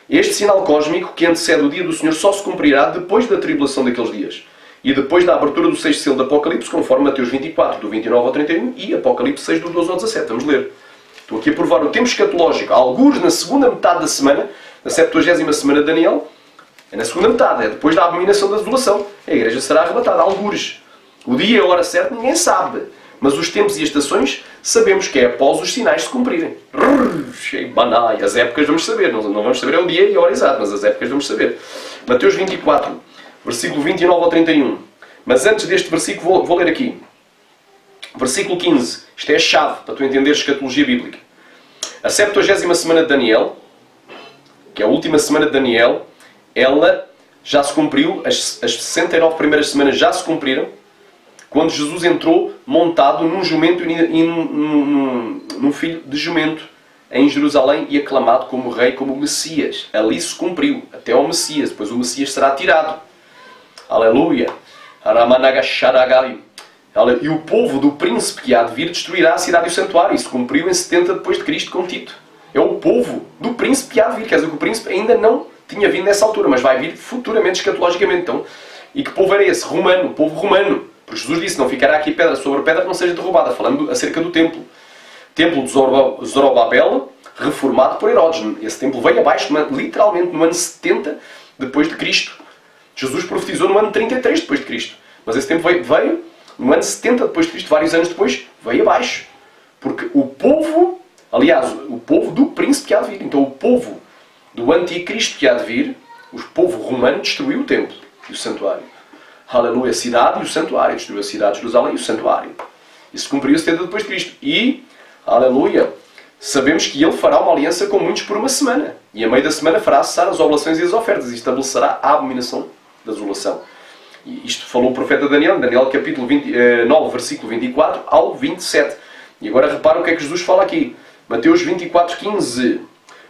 Este sinal cósmico que antecede o dia do Senhor só se cumprirá depois da tribulação daqueles dias. E depois da abertura do sexto selo do Apocalipse, conforme Mateus 24, do 29 ao 31, e Apocalipse 6, do 12 ao 17. Vamos ler. Estou aqui a provar o tempo escatológico. Algures na segunda metade da semana, na 70ª semana de Daniel, é na segunda metade, é depois da abominação da desolação. A igreja será arrebatada. Algures. O dia e a hora certa ninguém sabe. Mas os tempos e estações sabemos que é após os sinais se cumprirem. As épocas vamos saber. Não vamos saber é o dia e a hora exato, mas as épocas vamos saber. Mateus 24, versículo 29 ao 31. Mas antes deste versículo vou ler aqui. Versículo 15. Isto é a chave para tu entenderes escatologia bíblica. A 70ª semana de Daniel, que é a última semana de Daniel, ela já se cumpriu. As 69 primeiras semanas já se cumpriram. Quando Jesus entrou montado num jumento e num filho de jumento em Jerusalém e aclamado como rei, como Messias. Ali se cumpriu, até ao Messias. Depois o Messias será tirado. Aleluia! E o povo do príncipe que há de vir destruirá a cidade e o santuário. Isso cumpriu em 70 depois de Cristo com Tito. É o povo do príncipe que há de vir. Quer dizer que o príncipe ainda não tinha vindo nessa altura, mas vai vir futuramente, escatologicamente. Então, e que povo era esse? Romano. O povo romano. Porque Jesus disse, não ficará aqui pedra sobre pedra que não seja derrubada, falando acerca do templo. Templo de Zorobabel, reformado por Herodes. Esse templo veio abaixo, literalmente, no ano 70 depois de Cristo. Jesus profetizou no ano 33 depois de Cristo. Mas esse templo veio no ano 70 depois de Cristo, vários anos depois, veio abaixo. Porque o povo, aliás, o povo do príncipe que há de vir. Então o povo do anticristo que há de vir, o povo romano destruiu o templo e o santuário. Aleluia, a cidade e o santuário. Destruiu a cidade de Jerusalém e o santuário. Isso cumpriu 70 depois de Cristo. E, aleluia, sabemos que ele fará uma aliança com muitos por uma semana. E a meio da semana fará cessar as oblações e as ofertas. E estabelecerá a abominação da desolação. E isto falou o profeta Daniel, Daniel capítulo 9, versículo 24 ao 27. E agora repara o que é que Jesus fala aqui. Mateus 24, 15.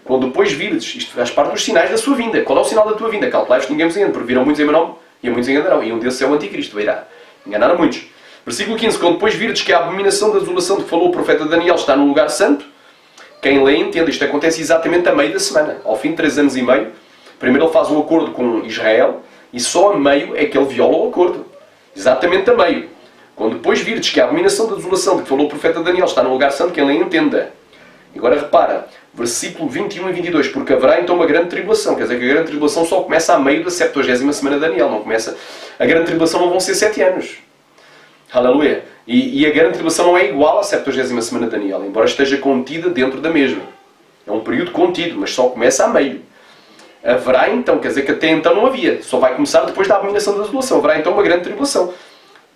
Quando depois virdes, isto faz parte dos sinais da sua vinda. Qual é o sinal da tua vinda? Calculai-vos que ninguém vos engane, porque virão muitos em meu nome e a muitos enganarão. E um desses é o anticristo, virá enganar a muitos. Versículo 15. Quando depois virdes que a abominação da desolação de que falou o profeta Daniel está no lugar santo, quem lê entende. Isto acontece exatamente a meio da semana. Ao fim de 3 anos e meio, primeiro ele faz um acordo com Israel e só a meio é que ele viola o acordo. Exatamente a meio. Quando depois virdes que a abominação da desolação de que falou o profeta Daniel está no lugar santo, quem lê entenda. Agora repara, versículo 21 e 22, porque haverá então uma grande tribulação. Quer dizer que a grande tribulação só começa a meio da 70ª semana de Daniel. Não começa... A grande tribulação não vão ser 7 anos. Aleluia. E a grande tribulação não é igual à 70ª semana de Daniel, embora esteja contida dentro da mesma. É um período contido, mas só começa a meio. Haverá então, quer dizer que até então não havia. Só vai começar depois da abominação da desolação. Haverá então uma grande tribulação.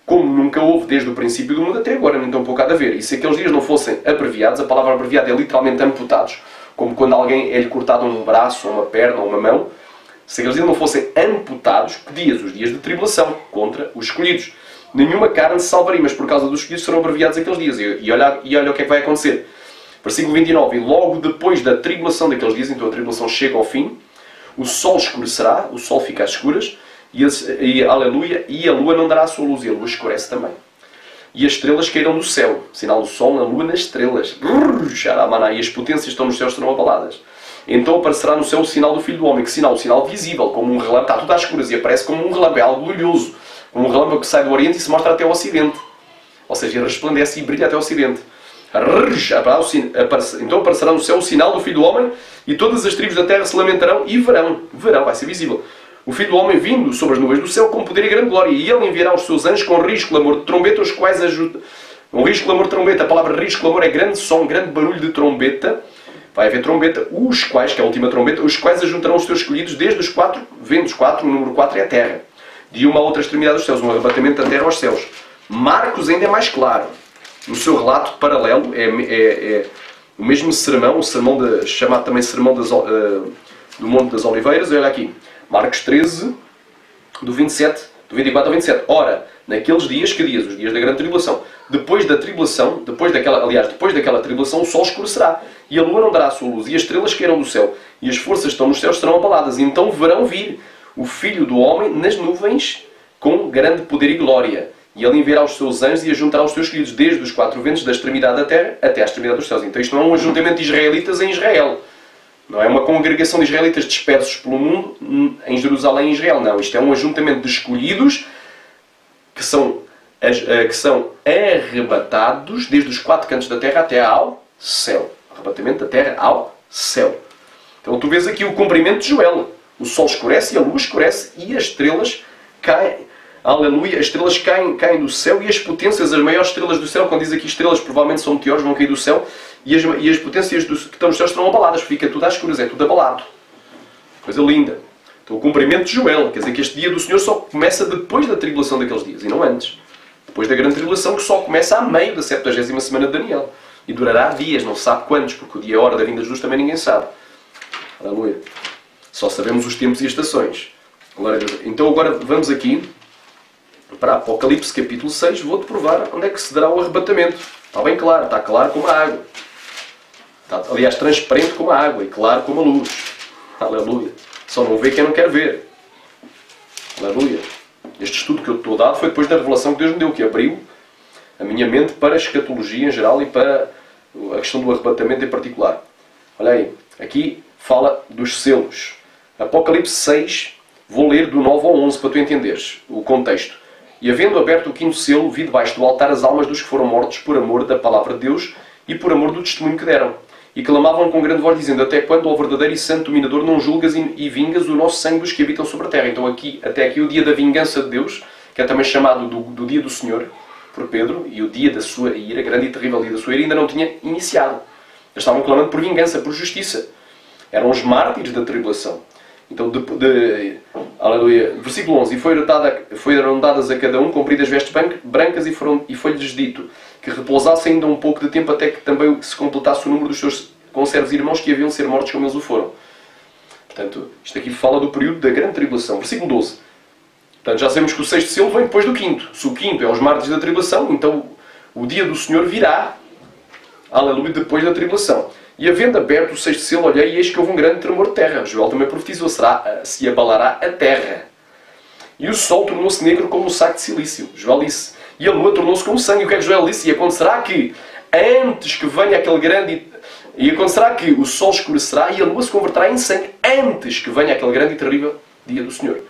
Como nunca houve desde o princípio do mundo até agora, nem tão pouco há de haver. E se aqueles dias não fossem abreviados, a palavra abreviada é literalmente amputados, como quando alguém é-lhe cortado um braço, ou uma perna, ou uma mão. Se aqueles dias não fossem amputados, que dias? Os dias de tribulação, contra os escolhidos. Nenhuma carne se salvaria, mas por causa dos escolhidos serão abreviados aqueles dias. E olha o que é que vai acontecer. Versículo 29. E logo depois da tribulação daqueles dias, então a tribulação chega ao fim, o sol escurecerá, o sol fica às escuras, aleluia, e a lua não dará a sua luz, e a lua escurece também. E as estrelas cairão do céu, sinal do sol, na lua, nas estrelas. E as potências que estão nos céus serão abaladas. Então aparecerá no céu o sinal do Filho do Homem. Que sinal? O sinal visível, como um relâmpago. Está tudo às escuras e aparece como um relâmpago, é algo brilhoso. Como um relâmpago que sai do Oriente e se mostra até ao Ocidente. Ou seja, resplandece e brilha até ao Ocidente. Então aparecerá no céu o sinal do Filho do Homem e todas as tribos da terra se lamentarão e verão. Verão, vai ser visível. O Filho do Homem vindo sobre as nuvens do céu com poder e grande glória. E ele enviará os seus anjos com risco, clamor de trombeta, os quais ajudam. Um risco, clamor de trombeta. A palavra risco, clamor é grande som, grande barulho de trombeta. Vai haver trombeta, os quais, que é a última trombeta, os quais ajuntarão os teus escolhidos desde os 4 ventos. 4, o número 4 é a terra. De uma a outra extremidade dos céus, um arrebatamento da terra aos céus. Marcos ainda é mais claro. No seu relato paralelo, é o mesmo sermão, chamado também Sermão do Monte das Oliveiras. Olha aqui, Marcos 13, do 24 ao 27. Ora, naqueles dias, que dias? Os dias da grande tribulação. Depois daquela tribulação, o sol escurecerá, e a lua não dará a sua luz, e as estrelas cairão do céu, e as forças que estão nos céus serão abaladas. E então verão vir o Filho do Homem nas nuvens com grande poder e glória. E ele enviará os seus anjos e ajuntará os seus escolhidos desde os quatro ventos da extremidade da terra até à extremidade dos céus. Então isto não é um ajuntamento de israelitas em Israel. Não é uma congregação de israelitas dispersos pelo mundo em Jerusalém e Israel. Não, isto é um ajuntamento de escolhidos que são arrebatados desde os quatro cantos da terra até ao céu. Arrebatamento da terra ao céu. Então tu vês aqui o cumprimento de Joel. O sol escurece e a lua escurece e as estrelas caem. Aleluia! As estrelas caem do céu e as potências, as maiores estrelas do céu, quando diz aqui estrelas, provavelmente são meteoros, vão cair do céu e as potências que estão nos céus serão abaladas. Fica tudo às escuras, é tudo abalado. Coisa linda. Então o cumprimento de Joel, quer dizer que este dia do Senhor só começa depois da tribulação daqueles dias e não antes. Depois da grande tribulação que só começa a meio da 70ª semana de Daniel. E durará dias, não se sabe quantos, porque o dia e a hora da vinda de Jesus também ninguém sabe. Aleluia. Só sabemos os tempos e estações. Glória a Deus. Então agora vamos aqui para Apocalipse capítulo 6. Vou-te provar onde é que se dará o arrebatamento. Está bem claro, está claro como a água. Está, aliás, transparente como a água e claro como a luz. Aleluia. Só não vê quem não quer ver. Aleluia. Este estudo que eu estou a dar foi depois da revelação que Deus me deu, que abriu a minha mente para a escatologia em geral e para a questão do arrebatamento em particular. Olha aí, aqui fala dos selos. Apocalipse 6, vou ler do 9 ao 11 para tu entenderes o contexto. E havendo aberto o quinto selo, vi debaixo do altar as almas dos que foram mortos por amor da palavra de Deus e por amor do testemunho que deram. E clamavam com grande voz, dizendo: até quando, ó verdadeiro e santo dominador, não julgas e vingas o nosso sangue dos que habitam sobre a terra? Então até aqui o dia da vingança de Deus, que é também chamado do dia do Senhor, por Pedro, e o dia da sua ira, grande e terrível dia da sua ira, ainda não tinha iniciado. Eles estavam clamando por vingança, por justiça. Eram os mártires da tribulação. Então, aleluia. Versículo 11. E foram dadas a cada um compridas vestes brancas e foi-lhes dito que repousasse ainda um pouco de tempo até que também se completasse o número dos seus conservos irmãos que haviam de ser mortos como eles o foram. Portanto, isto aqui fala do período da grande tribulação. Versículo 12. Portanto, já sabemos que o sexto selo vem depois do quinto. Se o quinto é os mártires da tribulação, então o dia do Senhor virá, aleluia, depois da tribulação. E havendo aberto o sexto selo, olhei e eis que houve um grande tremor de terra. Joel também profetizou: se abalará a terra. E o sol tornou-se negro como um saco de silício. Joel disse. E a lua tornou-se como sangue. E o que é que Joel disse? E acontecerá que, antes que venha aquele grande... E acontecerá que o sol escurecerá e a lua se converterá em sangue, antes que venha aquele grande e terrível dia do Senhor.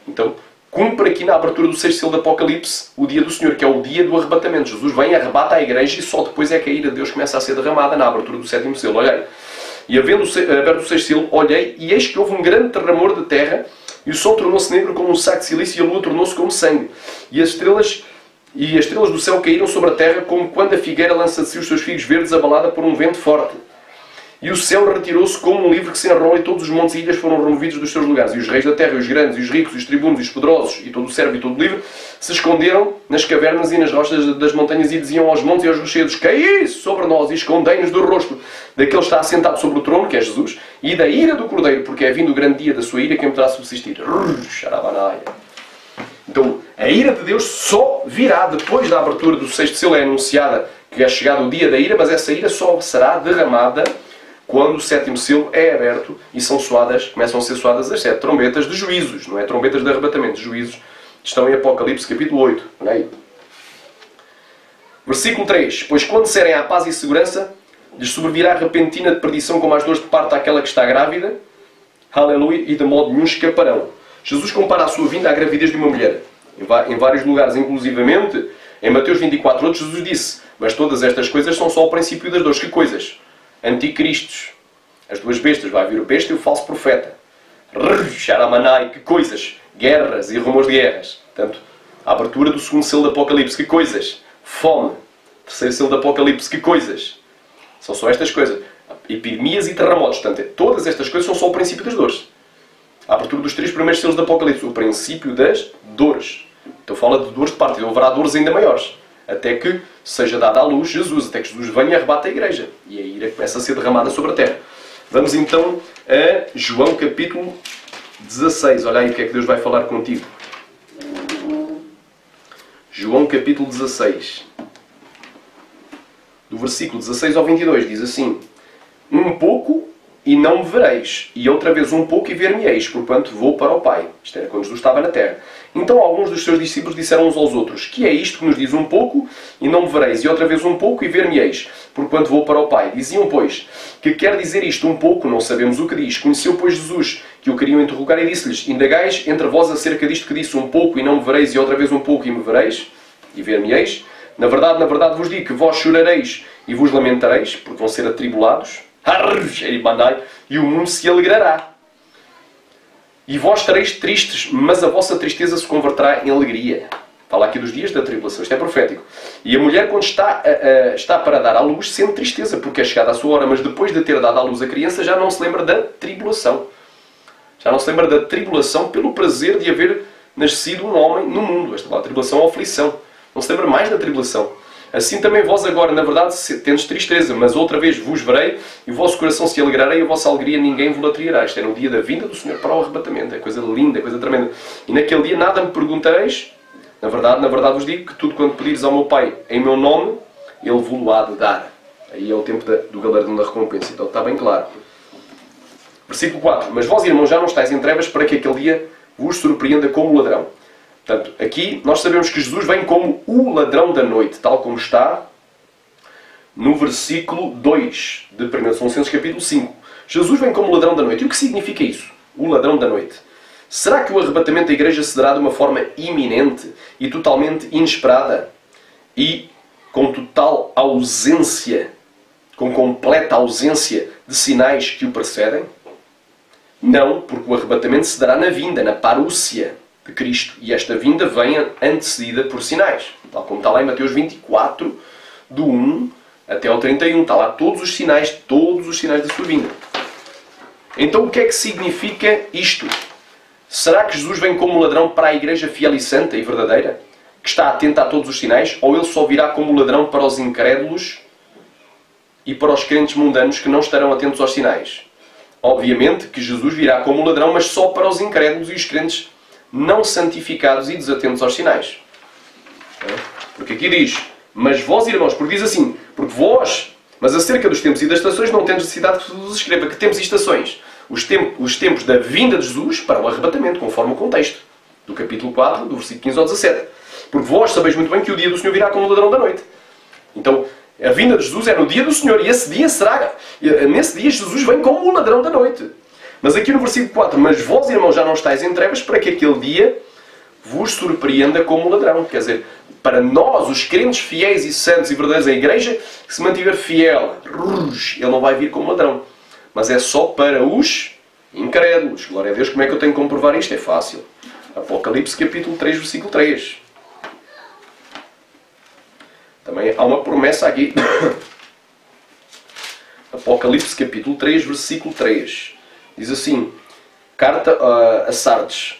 Então, cumpre aqui na abertura do sexto selo do Apocalipse o dia do Senhor, que é o dia do arrebatamento. Jesus vem, arrebata a igreja e só depois é que a ira de Deus começa a ser derramada na abertura do sétimo selo. Olhei. E havendo aberto o sexto selo, olhei e eis que houve um grande tremor de terra e o sol tornou-se negro como um saco de silício e a lua tornou-se como sangue. E as estrelas do céu caíram sobre a terra como quando a figueira lança de si os seus figos verdes abalada por um vento forte. E o céu retirou-se como um livro que se enrola e todos os montes e ilhas foram removidos dos seus lugares. E os reis da terra, e os grandes, e os ricos, e os tribunos, e os poderosos, e todo o servo e todo o livre, se esconderam nas cavernas e nas rochas das montanhas e diziam aos montes e aos rochedos: caí sobre nós e escondei-nos do rosto daquele que está assentado sobre o trono, que é Jesus, e da ira do Cordeiro, porque é vindo o grande dia da sua ira, quem poderá subsistir. Então, a ira de Deus só virá depois da abertura do sexto selo. É anunciada que é chegado o dia da ira, mas essa ira só será derramada quando o sétimo selo é aberto e começam a ser soadas as 7 trombetas de juízos, não é trombetas de arrebatamento, de juízos, estão em Apocalipse capítulo 8. Olha aí. Versículo 3. Pois quando disserem à paz e segurança, lhes sobrevirá repentina de perdição como as dores de parto àquela que está grávida, aleluia, e de modo nenhum escaparão. Jesus compara a sua vinda à gravidez de uma mulher. Em vários lugares, inclusivamente, em Mateus 24, outros, Jesus disse: mas todas estas coisas são só o princípio das dores. Que coisas? Anticristos, as duas bestas, vai vir o besta e o falso profeta. Xaramanai, que coisas? Guerras e rumores de guerras. Portanto, a abertura do segundo selo do Apocalipse, que coisas? Fome. Terceiro selo do Apocalipse, que coisas? São só estas coisas. Epidemias e terremotos. Portanto, todas estas coisas são só o princípio das dores. A abertura dos 3 primeiros selos do Apocalipse, o princípio das dores. Então fala de dores de parto, e haverá dores ainda maiores. Até que seja dada à luz Jesus, até que Jesus venha e arrebate a igreja. E a ira começa a ser derramada sobre a terra. Vamos então a João capítulo 16. Olha aí o que é que Deus vai falar contigo. João capítulo 16. Do versículo 16 ao 22 diz assim: um pouco e não me vereis, e outra vez um pouco e ver-me-eis, porquanto vou para o Pai. Isto era quando Jesus estava na terra. Então alguns dos seus discípulos disseram uns aos outros: que é isto que nos diz um pouco e não me vereis, e outra vez um pouco e ver-me-eis, porquanto vou para o Pai? Diziam, pois, que quer dizer isto um pouco, não sabemos o que diz. Conheceu, pois, Jesus, que o queriam interrogar, e disse-lhes: indagais entre vós acerca disto que disse um pouco e não me vereis, e outra vez um pouco e me vereis, e ver-me-eis? Na verdade vos digo que vós chorareis e vos lamentareis, porque vão ser atribulados, e o mundo se alegrará. E vós estareis tristes, mas a vossa tristeza se converterá em alegria. Fala aqui dos dias da tribulação, isto é profético. E a mulher, quando está para dar à luz, sente tristeza, porque é chegada a sua hora, mas depois de ter dado à luz a criança, já não se lembra da tribulação. Já não se lembra da tribulação pelo prazer de haver nascido um homem no mundo. Esta é a tribulação ou aflição. Não se lembra mais da tribulação. Assim também vós agora, na verdade, tendes tristeza, mas outra vez vos verei, e o vosso coração se alegrará, e a vossa alegria ninguém vos tirará. Isto é no dia da vinda do Senhor para o arrebatamento. É coisa linda, é coisa tremenda. E naquele dia nada me perguntareis. Na verdade vos digo que tudo quanto pedires ao meu Pai em meu nome, Ele vos há de dar. Aí é o tempo do galardão da recompensa. Então está bem claro. Versículo 4. Mas vós, irmãos, já não estáis em trevas para que aquele dia vos surpreenda como ladrão. Portanto, aqui nós sabemos que Jesus vem como o ladrão da noite, tal como está no versículo 2 de 1 Tessalonicenses capítulo 5. Jesus vem como o ladrão da noite. E o que significa isso? O ladrão da noite. Será que o arrebatamento da igreja se dará de uma forma iminente e totalmente inesperada e com total ausência, com completa ausência de sinais que o precedem? Não, porque o arrebatamento se dará na vinda, na parúcia de Cristo. E esta vinda vem antecedida por sinais. Tal como está lá em Mateus 24, do 1 até ao 31. Está lá todos os sinais da sua vinda. Então o que é que significa isto? Será que Jesus vem como ladrão para a igreja fiel e santa e verdadeira? Que está atenta a todos os sinais? Ou ele só virá como ladrão para os incrédulos e para os crentes mundanos que não estarão atentos aos sinais? Obviamente que Jesus virá como ladrão, mas só para os incrédulos e os crentes não santificados e desatentos aos sinais. Porque aqui diz, mas vós, irmãos, porque diz assim, porque vós, mas acerca dos tempos e das estações não temos necessidade que vos escreva, que tempos e estações. Os tempos da vinda de Jesus para o arrebatamento, conforme o contexto do capítulo 4, do versículo 15 ao 17. Porque vós sabeis muito bem que o dia do Senhor virá como o ladrão da noite. Então, a vinda de Jesus é no dia do Senhor, e esse dia será... Nesse dia Jesus vem como o ladrão da noite. Mas aqui no versículo 4, mas vós, irmãos, já não estáis em trevas para que aquele dia vos surpreenda como ladrão. Quer dizer, para nós, os crentes fiéis e santos e verdadeiros da igreja, que se mantiver fiel, ele não vai vir como ladrão. Mas é só para os incrédulos. Glória a Deus, como é que eu tenho que comprovar isto? É fácil. Apocalipse capítulo 3, versículo 3. Também há uma promessa aqui. Apocalipse capítulo 3, versículo 3. Diz assim, carta a Sardes.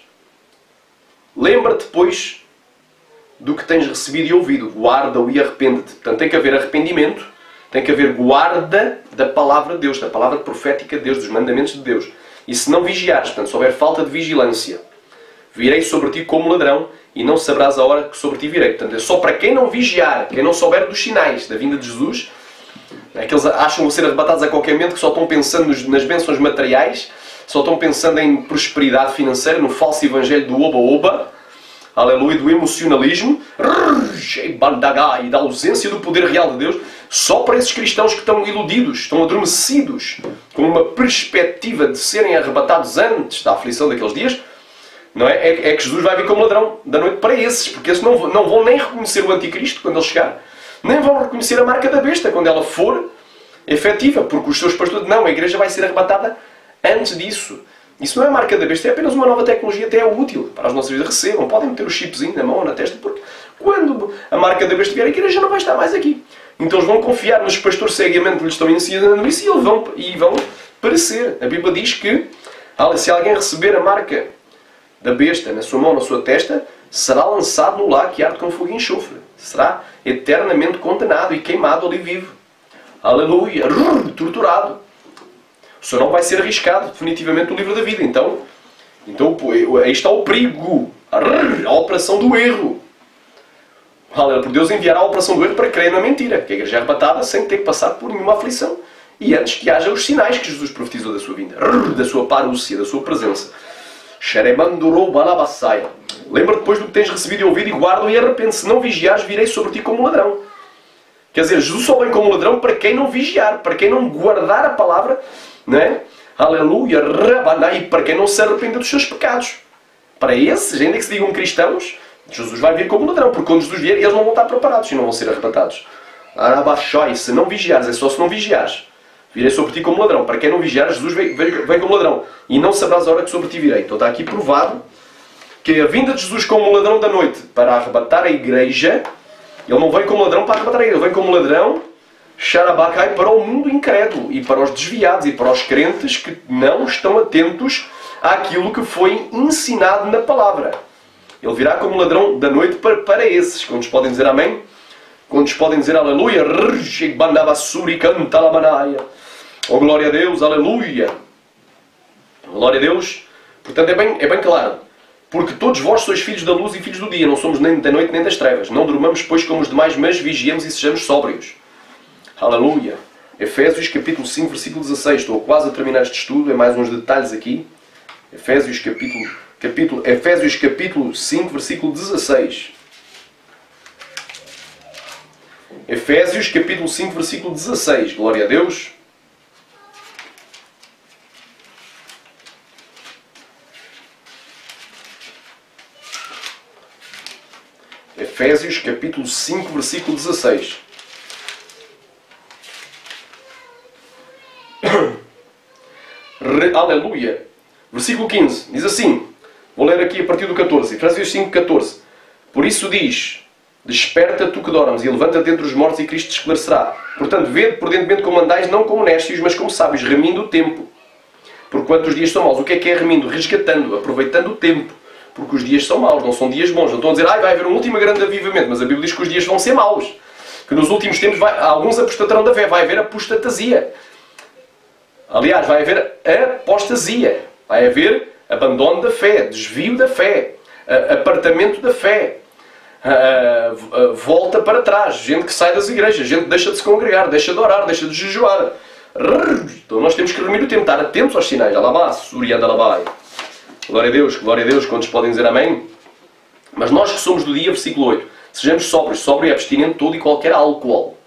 Lembra-te, pois, do que tens recebido e ouvido. Guarda-o e arrepende-te. Portanto, tem que haver arrependimento, tem que haver guarda da palavra de Deus, da palavra profética de Deus, dos mandamentos de Deus. E se não vigiares, portanto, se houver falta de vigilância, virei sobre ti como ladrão e não saberás a hora que sobre ti virei. Portanto, é só para quem não vigiar, quem não souber dos sinais da vinda de Jesus. Aqueles acham que vão ser arrebatados a qualquer momento, que só estão pensando nas bênçãos materiais, só estão pensando em prosperidade financeira, no falso evangelho do oba-oba, aleluia, do emocionalismo, e da ausência do poder real de Deus, só para esses cristãos que estão iludidos, estão adormecidos, com uma perspectiva de serem arrebatados antes da aflição daqueles dias, não é? É que Jesus vai vir como ladrão da noite para esses, porque esses não vão nem reconhecer o anticristo quando ele chegar. Nem vão reconhecer a marca da besta quando ela for efetiva, porque os seus pastores... Não, a igreja vai ser arrebatada antes disso. Isso não é a marca da besta, é apenas uma nova tecnologia, até é útil para as nossas vidas. Recebam, podem meter o chipzinho na mão ou na testa, porque quando a marca da besta vier, a igreja não vai estar mais aqui. Então eles vão confiar nos pastores cegamente que lhes estão ensinando isso e vão perecer. A Bíblia diz que se alguém receber a marca da besta na sua mão, na sua testa, será lançado no lago que arde com fogo e enxofre. Será eternamente condenado e queimado ali vivo. Aleluia! Torturado. O Senhor não vai ser arriscado definitivamente do livro da vida. Então aí está o perigo. A operação do erro. Aleluia. Por Deus enviará a operação do erro para crer na mentira, que a igreja é arrebatada sem ter que passar por nenhuma aflição. E antes que haja os sinais que Jesus profetizou da sua vinda, da sua parúcia, da sua presença. Lembra depois do que tens recebido e ouvido e guarda e arrepende. Se não vigiares, virei sobre ti como ladrão. Quer dizer, Jesus só vem como ladrão para quem não vigiar, para quem não guardar a palavra, não é? Aleluia, e para quem não se arrepende dos seus pecados. Para esses, ainda que se digam cristãos, Jesus vai vir como ladrão, porque quando Jesus vier, eles não vão estar preparados e não vão ser arrebatados. Arabaxói, se não vigiares, é só se não vigiares. Virei sobre ti como ladrão. Para quem não vigiar, Jesus vem como ladrão. E não saberás a hora que sobre ti virei. Então está aqui provado que a vinda de Jesus como ladrão da noite para arrebatar a igreja, ele não vem como ladrão para arrebatar a igreja, ele vem como ladrão, Xarabacai, para o mundo incrédulo e para os desviados e para os crentes que não estão atentos àquilo que foi ensinado na palavra. Ele virá como ladrão da noite para esses. Quantos podem dizer amém? Quantos podem dizer aleluia? Oh, glória a Deus, aleluia! Glória a Deus! Portanto, é bem claro. Porque todos vós sois filhos da luz e filhos do dia. Não somos nem da noite nem das trevas. Não dormamos, pois, como os demais, mas vigiemos e sejamos sóbrios. Aleluia! Efésios capítulo 5, versículo 16. Estou quase a terminar este estudo. É mais uns detalhes aqui. Efésios capítulo 5, versículo 16. Efésios capítulo 5, versículo 16. Glória a Deus. Efésios capítulo 5, versículo 16. Aleluia. Versículo 15. Diz assim. Vou ler aqui a partir do 14. Efésios 5, 14. Por isso diz: desperta tu que dormes e levanta-te entre os mortos e Cristo te esclarecerá. Portanto, vede prudentemente como andais, não como néscios, mas como sábios, remindo o tempo. Porquanto os dias são maus. O que é remindo? Resgatando, aproveitando o tempo. Porque os dias são maus, não são dias bons. Não estão a dizer, vai haver um último grande avivamento, mas a Bíblia diz que os dias vão ser maus. Que nos últimos tempos alguns apostatarão da fé, vai haver apostatasia. Aliás, vai haver apostasia. Vai haver abandono da fé, desvio da fé, apartamento da fé. Volta para trás, gente que sai das igrejas, gente que deixa de se congregar, deixa de orar, deixa de jejuar. Então nós temos que remir o tempo, estar atentos aos sinais. Alabá, surianda alabai. Glória a Deus, quantos podem dizer amém? Mas nós que somos do dia, versículo 8, sejamos sóbrios, sóbrio e abstinente de todo e qualquer álcool.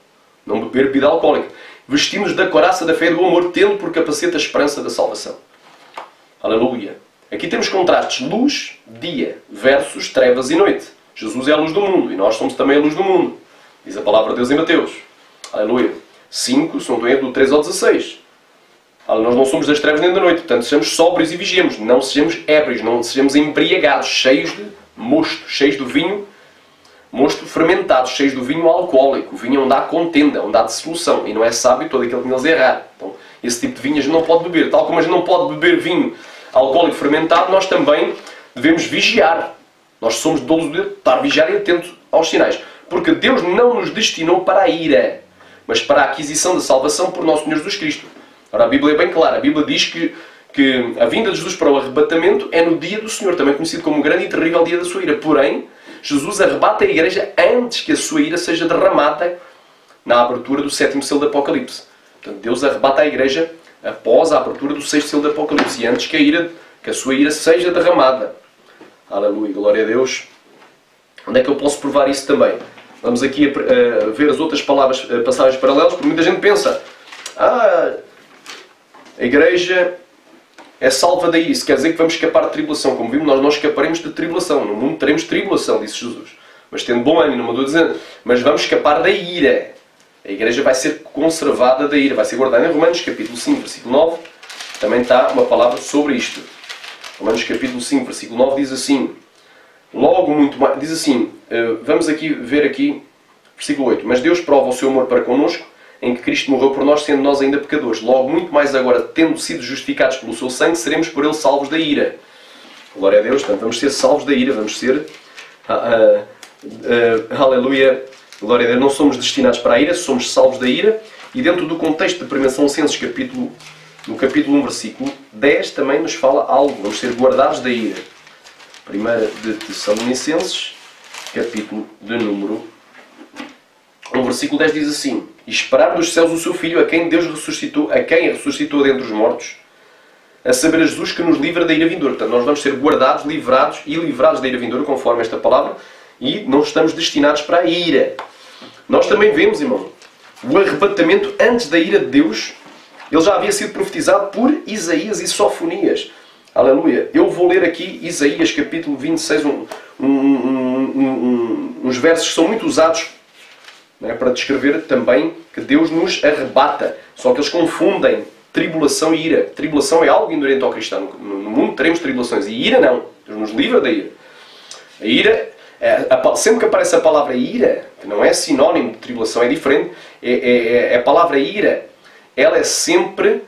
Não beber bebida alcoólica. Vestimos da couraça da fé e do amor, tendo por capacete a esperança da salvação. Aleluia. Aqui temos contrastes, luz, dia, versus trevas e noite. Jesus é a luz do mundo e nós somos também a luz do mundo. Diz a palavra de Deus em Mateus. Aleluia. 5, se não estou erro, do 3 ao 16. Nós não somos das trevas nem da noite, portanto sejamos sóbrios e vigiemos, não sejamos ébrios, não sejamos embriagados, cheios de mosto, cheios do vinho, mosto fermentado, cheios do vinho alcoólico, o vinho onde há contenda, onde há dissolução, e não é sábio todo aquele que neles errar. Então, esse tipo de vinho a gente não pode beber, tal como a gente não pode beber vinho alcoólico fermentado, nós também devemos vigiar. Nós somos dolos de estar vigiar e atento aos sinais, porque Deus não nos destinou para a ira, mas para a aquisição da salvação por nosso Senhor Jesus Cristo. Ora, a Bíblia é bem clara. A Bíblia diz que a vinda de Jesus para o arrebatamento é no dia do Senhor, também conhecido como o grande e terrível dia da sua ira. Porém, Jesus arrebata a igreja antes que a sua ira seja derramada na abertura do 7º selo do Apocalipse. Portanto, Deus arrebata a igreja após a abertura do 6º selo do Apocalipse e antes que a sua ira seja derramada. Aleluia, glória a Deus. Onde é que eu posso provar isso também? Vamos aqui a ver as outras passagens paralelas, porque muita gente pensa: a igreja é salva daí. Isso quer dizer que vamos escapar de tribulação. Como vimos, nós não escaparemos de tribulação. No mundo teremos tribulação, disse Jesus. Mas tendo bom ânimo, não mandou dizer. Mas vamos escapar da ira. A igreja vai ser conservada da ira. Vai ser guardada em Romanos capítulo 5, versículo 9. Também está uma palavra sobre isto. Romanos capítulo 5, versículo 9 diz assim. Logo muito mais. Diz assim. Vamos aqui ver aqui. Versículo 8. Mas Deus prova o seu amor para connosco, em que Cristo morreu por nós, sendo nós ainda pecadores. Logo, muito mais agora, tendo sido justificados pelo seu sangue, seremos por ele salvos da ira. Glória a Deus. Portanto, vamos ser salvos da ira. Vamos ser... aleluia. Glória a Deus. Não somos destinados para a ira, somos salvos da ira. E dentro do contexto de 1 Tessalonicenses, no capítulo 1, versículo 10, também nos fala algo. Vamos ser guardados da ira. 1 Tessalonicenses, capítulo de número No versículo 10 diz assim: e esperar dos céus o seu Filho, a quem Deus ressuscitou, a quem ressuscitou dentre os mortos, a saber a Jesus que nos livra da ira vindoura. Portanto, nós vamos ser guardados, livrados e livrados da ira vindoura, conforme esta palavra, e não estamos destinados para a ira. Nós também vemos, irmão, o arrebatamento antes da ira de Deus. Ele já havia sido profetizado por Isaías e Sofonias. Aleluia. Eu vou ler aqui Isaías capítulo 26, uns versos que são muito usados, né, para descrever também que Deus nos arrebata. Só que eles confundem tribulação e ira. Tribulação é algo inerente ao cristão. No mundo teremos tribulações. E ira não. Deus nos livra da ira. A ira, sempre que aparece a palavra ira, que não é sinónimo de tribulação, é diferente. A palavra ira, ela é sempre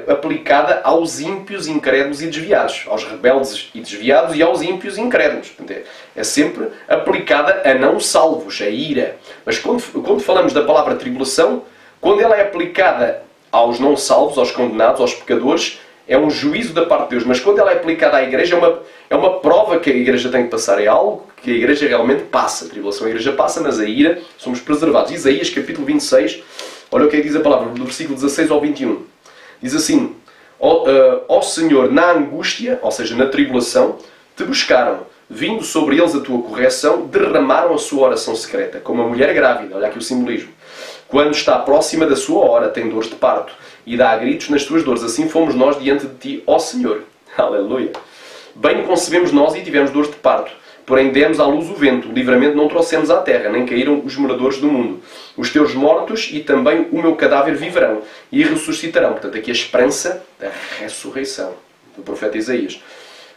aplicada aos ímpios, incrédulos e desviados. Aos rebeldes e desviados e aos ímpios e incrédulos. Portanto, é sempre aplicada a não salvos, a ira. Mas quando falamos da palavra tribulação, quando ela é aplicada aos não salvos, aos condenados, aos pecadores, é um juízo da parte de Deus. Mas quando ela é aplicada à igreja, é uma prova que a igreja tem que passar. É algo que a igreja realmente passa. A tribulação a igreja passa, mas a ira somos preservados. Isaías capítulo 26, olha o que diz a palavra, do versículo 16 ao 21. Diz assim: ó Senhor, na angústia, ou seja, na tribulação, te buscaram. Vindo sobre eles a tua correção, derramaram a sua oração secreta, como a mulher grávida. Olha aqui o simbolismo. Quando está próxima da sua hora, tem dores de parto, e dá gritos nas tuas dores. Assim fomos nós diante de ti, ó Senhor. Aleluia. Bem concebemos nós e tivemos dores de parto. Porém demos à luz o vento, o livramento não trouxemos à terra, nem caíram os moradores do mundo. Os teus mortos e também o meu cadáver viverão e ressuscitarão. Portanto, aqui a esperança da ressurreição do profeta Isaías.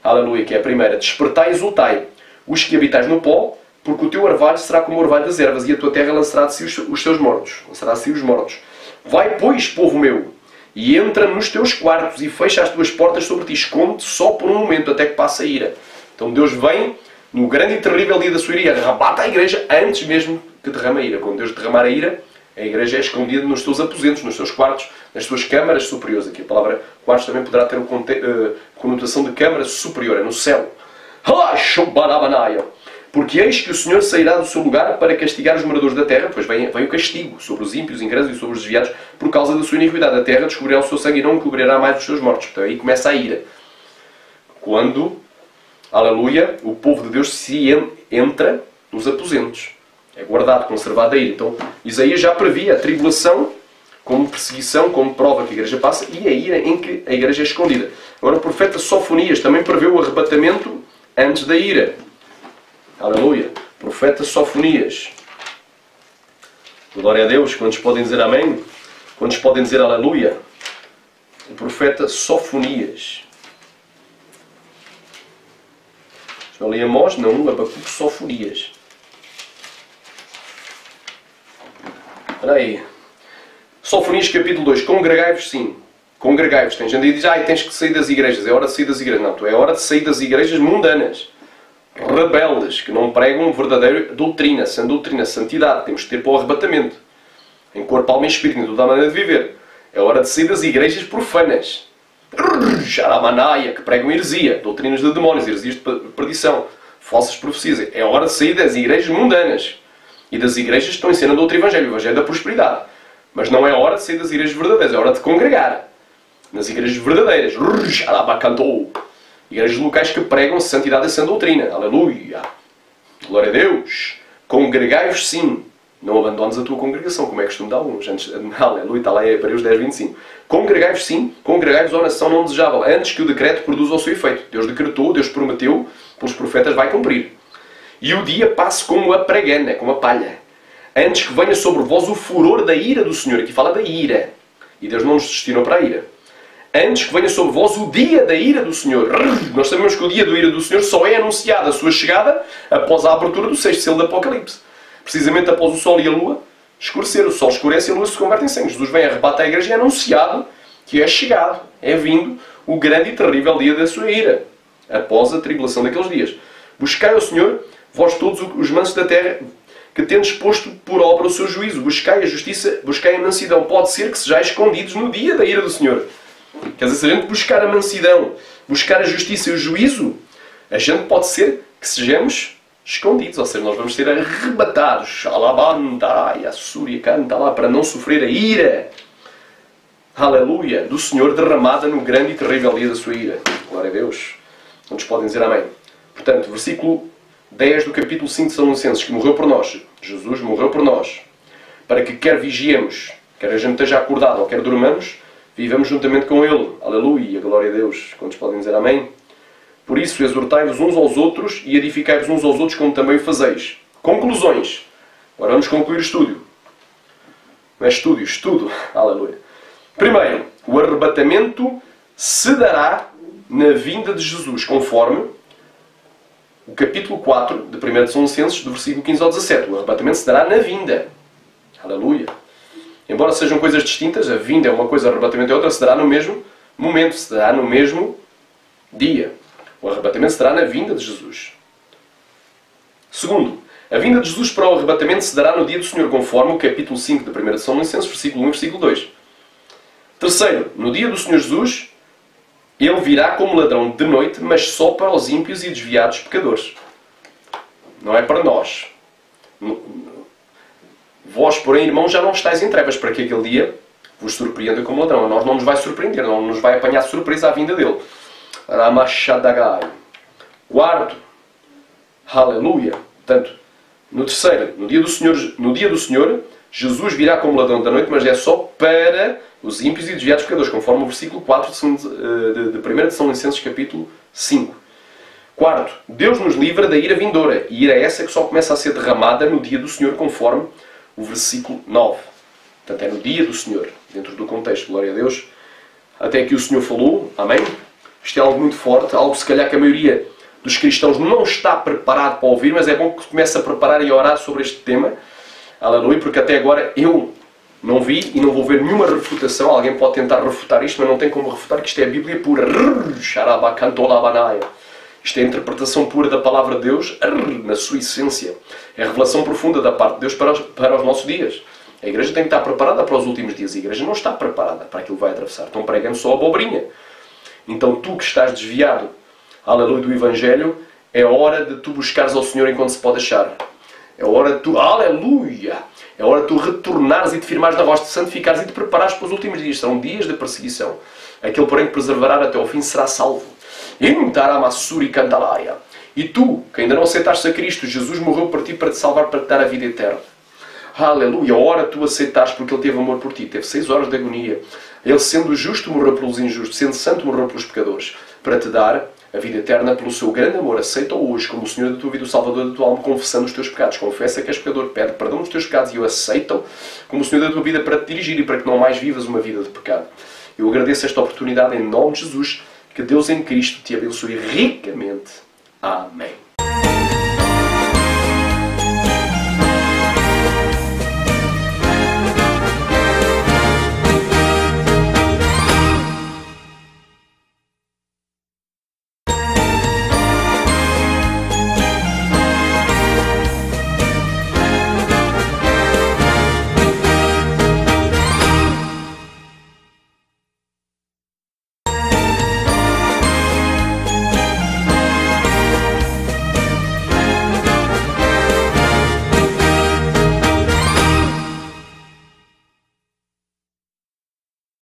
Aleluia, que é a primeira. Despertai e exultai, os que habitais no pó, porque o teu orvalho será como o orvalho das ervas, e a tua terra lançará de si os seus mortos. Lançará de si os mortos. Vai, pois, povo meu, e entra nos teus quartos, e fecha as tuas portas sobre ti. Esconde-te só por um momento, até que passe a ira. Então Deus vem no grande e terrível dia da sua ira, arrebata a igreja antes mesmo que derrama a ira. Quando Deus derramar a ira, a igreja é escondida nos seus aposentos, nos seus quartos, nas suas câmaras superiores. Aqui a palavra quartos também poderá ter conotação de câmara superior, é no céu. Porque eis que o Senhor sairá do seu lugar para castigar os moradores da terra, pois vem o castigo sobre os ímpios, incrédulos e sobre os desviados, por causa da sua iniquidade. A terra descobrirá o seu sangue e não cobrirá mais os seus mortos. Então aí começa a ira. Quando, aleluia, o povo de Deus se entra nos aposentos. É guardado, conservado a ira. Então Isaías já previa a tribulação como perseguição, como prova que a igreja passa, e a ira em que a igreja é escondida. Agora o profeta Sofonias também preveu o arrebatamento antes da ira. Aleluia. Profeta Sofonias. Glória a Deus. Quantos podem dizer amém? Quantos podem dizer aleluia? O profeta Sofonias. Já li Amós? Não, Abacuque, Sofonias. Espera aí. Sofonias capítulo 2. Congregai-vos, sim. Congregai-vos. Tem gente que diz, tens que sair das igrejas. É hora de sair das igrejas. Não, é hora de sair das igrejas mundanas. Rebeldes, que não pregam verdadeira doutrina, sã doutrina, santidade. Temos que ter para o arrebatamento. Em corpo, alma e espírito, em toda a maneira de viver. É hora de sair das igrejas profanas. Jaramanaia, que pregam heresia, doutrinas de demónios, heresias de perdição, falsas profecias. É hora de sair das igrejas mundanas. E das igrejas que estão ensinando outro evangelho, o evangelho da prosperidade. Mas não é hora de sair das igrejas verdadeiras, é hora de congregar. Nas igrejas verdadeiras. Jarabacantou. Igrejas locais que pregam santidade e sã doutrina. Aleluia. Glória a Deus. Congregai-vos sim. Não abandones a tua congregação, como é costume de alguns. Aleluia, está lá em Hebreus 10, 25. Congregai-vos sim. Congregai-vos, ó nação não desejável, antes que o decreto produza o seu efeito. Deus decretou, Deus prometeu, pelos profetas vai cumprir. E o dia passe como a pregana, como a palha. Antes que venha sobre vós o furor da ira do Senhor. Aqui fala da ira. E Deus não nos destinou para a ira. Antes que venha sobre vós o dia da ira do Senhor. Nós sabemos que o dia da ira do Senhor só é anunciado a sua chegada após a abertura do 6º selo do Apocalipse. Precisamente após o sol e a lua escurecer. O sol escurece e a lua se converte em sangue. Jesus vem, arrebata a igreja e é anunciado que é chegado, é vindo o grande e terrível dia da sua ira. Após a tribulação daqueles dias. Buscai ao Senhor, vós todos os mansos da terra, que tendes posto por obra o seu juízo. Buscai a justiça, buscai a mansidão. Pode ser que sejais escondidos no dia da ira do Senhor. Quer dizer, se a gente buscar a mansidão, buscar a justiça e o juízo, a gente pode ser que sejamos escondidos, ou seja, nós vamos ser arrebatados, alabandai, a súria canta lá, para não sofrer a ira, aleluia, do Senhor derramada no grande e terrível dia da sua ira. Glória a Deus. Quantos podem dizer amém? Portanto, versículo 10 do capítulo 5 de Tessalonicenses, que morreu por nós, Jesus morreu por nós, para que quer vigiemos, quer a gente esteja acordado ou quer dormamos, vivamos juntamente com Ele. Aleluia, glória a Deus. Quantos podem dizer amém? Por isso, exortai-vos uns aos outros e edificai-vos uns aos outros, como também o fazeis. Conclusões. Agora vamos concluir o estudo. Não é estúdio, estudo. Aleluia. Primeiro, o arrebatamento se dará na vinda de Jesus, conforme o capítulo 4 de 1 Tessalonicenses, do versículo 15 ao 17. O arrebatamento se dará na vinda. Aleluia. Embora sejam coisas distintas, a vinda é uma coisa, o arrebatamento é outra, se dará no mesmo momento, se dará no mesmo dia. O arrebatamento se dará na vinda de Jesus. Segundo, a vinda de Jesus para o arrebatamento se dará no dia do Senhor, conforme o capítulo 5 de 1 Tessalonicenses, versículo 1 e versículo 2. Terceiro, no dia do Senhor Jesus, Ele virá como ladrão de noite, mas só para os ímpios e desviados pecadores. Não é para nós. Vós, porém, irmãos, já não estáis em trevas, para que aquele dia vos surpreenda como ladrão. A nós não nos vai surpreender, não nos vai apanhar de surpresa a vinda dele. Ramachadagai. Quarto, aleluia. Portanto, no terceiro, no dia do Senhor, Jesus virá como ladrão da noite, mas é só para os ímpios e desviados pecadores, conforme o versículo 4 de 1 Tessalonicenses, capítulo 5. Quarto, Deus nos livra da ira vindoura, e ira essa que só começa a ser derramada no dia do Senhor, conforme o versículo 9. Portanto, é no dia do Senhor, dentro do contexto, glória a Deus. Até aqui o Senhor falou, amém? Isto é algo muito forte, algo se calhar que a maioria dos cristãos não está preparado para ouvir, mas é bom que comece a preparar e a orar sobre este tema. Aleluia, porque até agora eu não vi e não vou ver nenhuma refutação. Alguém pode tentar refutar isto, mas não tem como refutar, que isto é a Bíblia pura. Isto é a interpretação pura da palavra de Deus na sua essência. É a revelação profunda da parte de Deus para os nossos dias. A igreja tem que estar preparada para os últimos dias. A igreja não está preparada para aquilo que vai atravessar. Estão pregando só a abobrinha. Então tu que estás desviado, aleluia, do Evangelho, é hora de tu buscares ao Senhor enquanto se pode achar. É hora de tu, aleluia, é hora de tu retornares e te firmares na voz, de santificares e te preparares para os últimos dias. Serão dias de perseguição. Aquele, porém, que perseverar até ao fim será salvo. E tu, que ainda não aceitaste a Cristo, Jesus morreu por ti para te salvar, para te dar a vida eterna. Aleluia, a hora tu aceitares, porque Ele teve amor por ti. Teve 6 horas de agonia. Ele, sendo justo, morreu pelos injustos. Sendo santo, morreu pelos pecadores. Para te dar a vida eterna pelo seu grande amor. Aceita-o hoje como o Senhor da tua vida, o Salvador da tua alma, confessando os teus pecados. Confessa que és pecador, pede perdão dos teus pecados e o aceita-o como o Senhor da tua vida para te dirigir e para que não mais vivas uma vida de pecado. Eu agradeço esta oportunidade em nome de Jesus. Que Deus em Cristo te abençoe ricamente. Amém.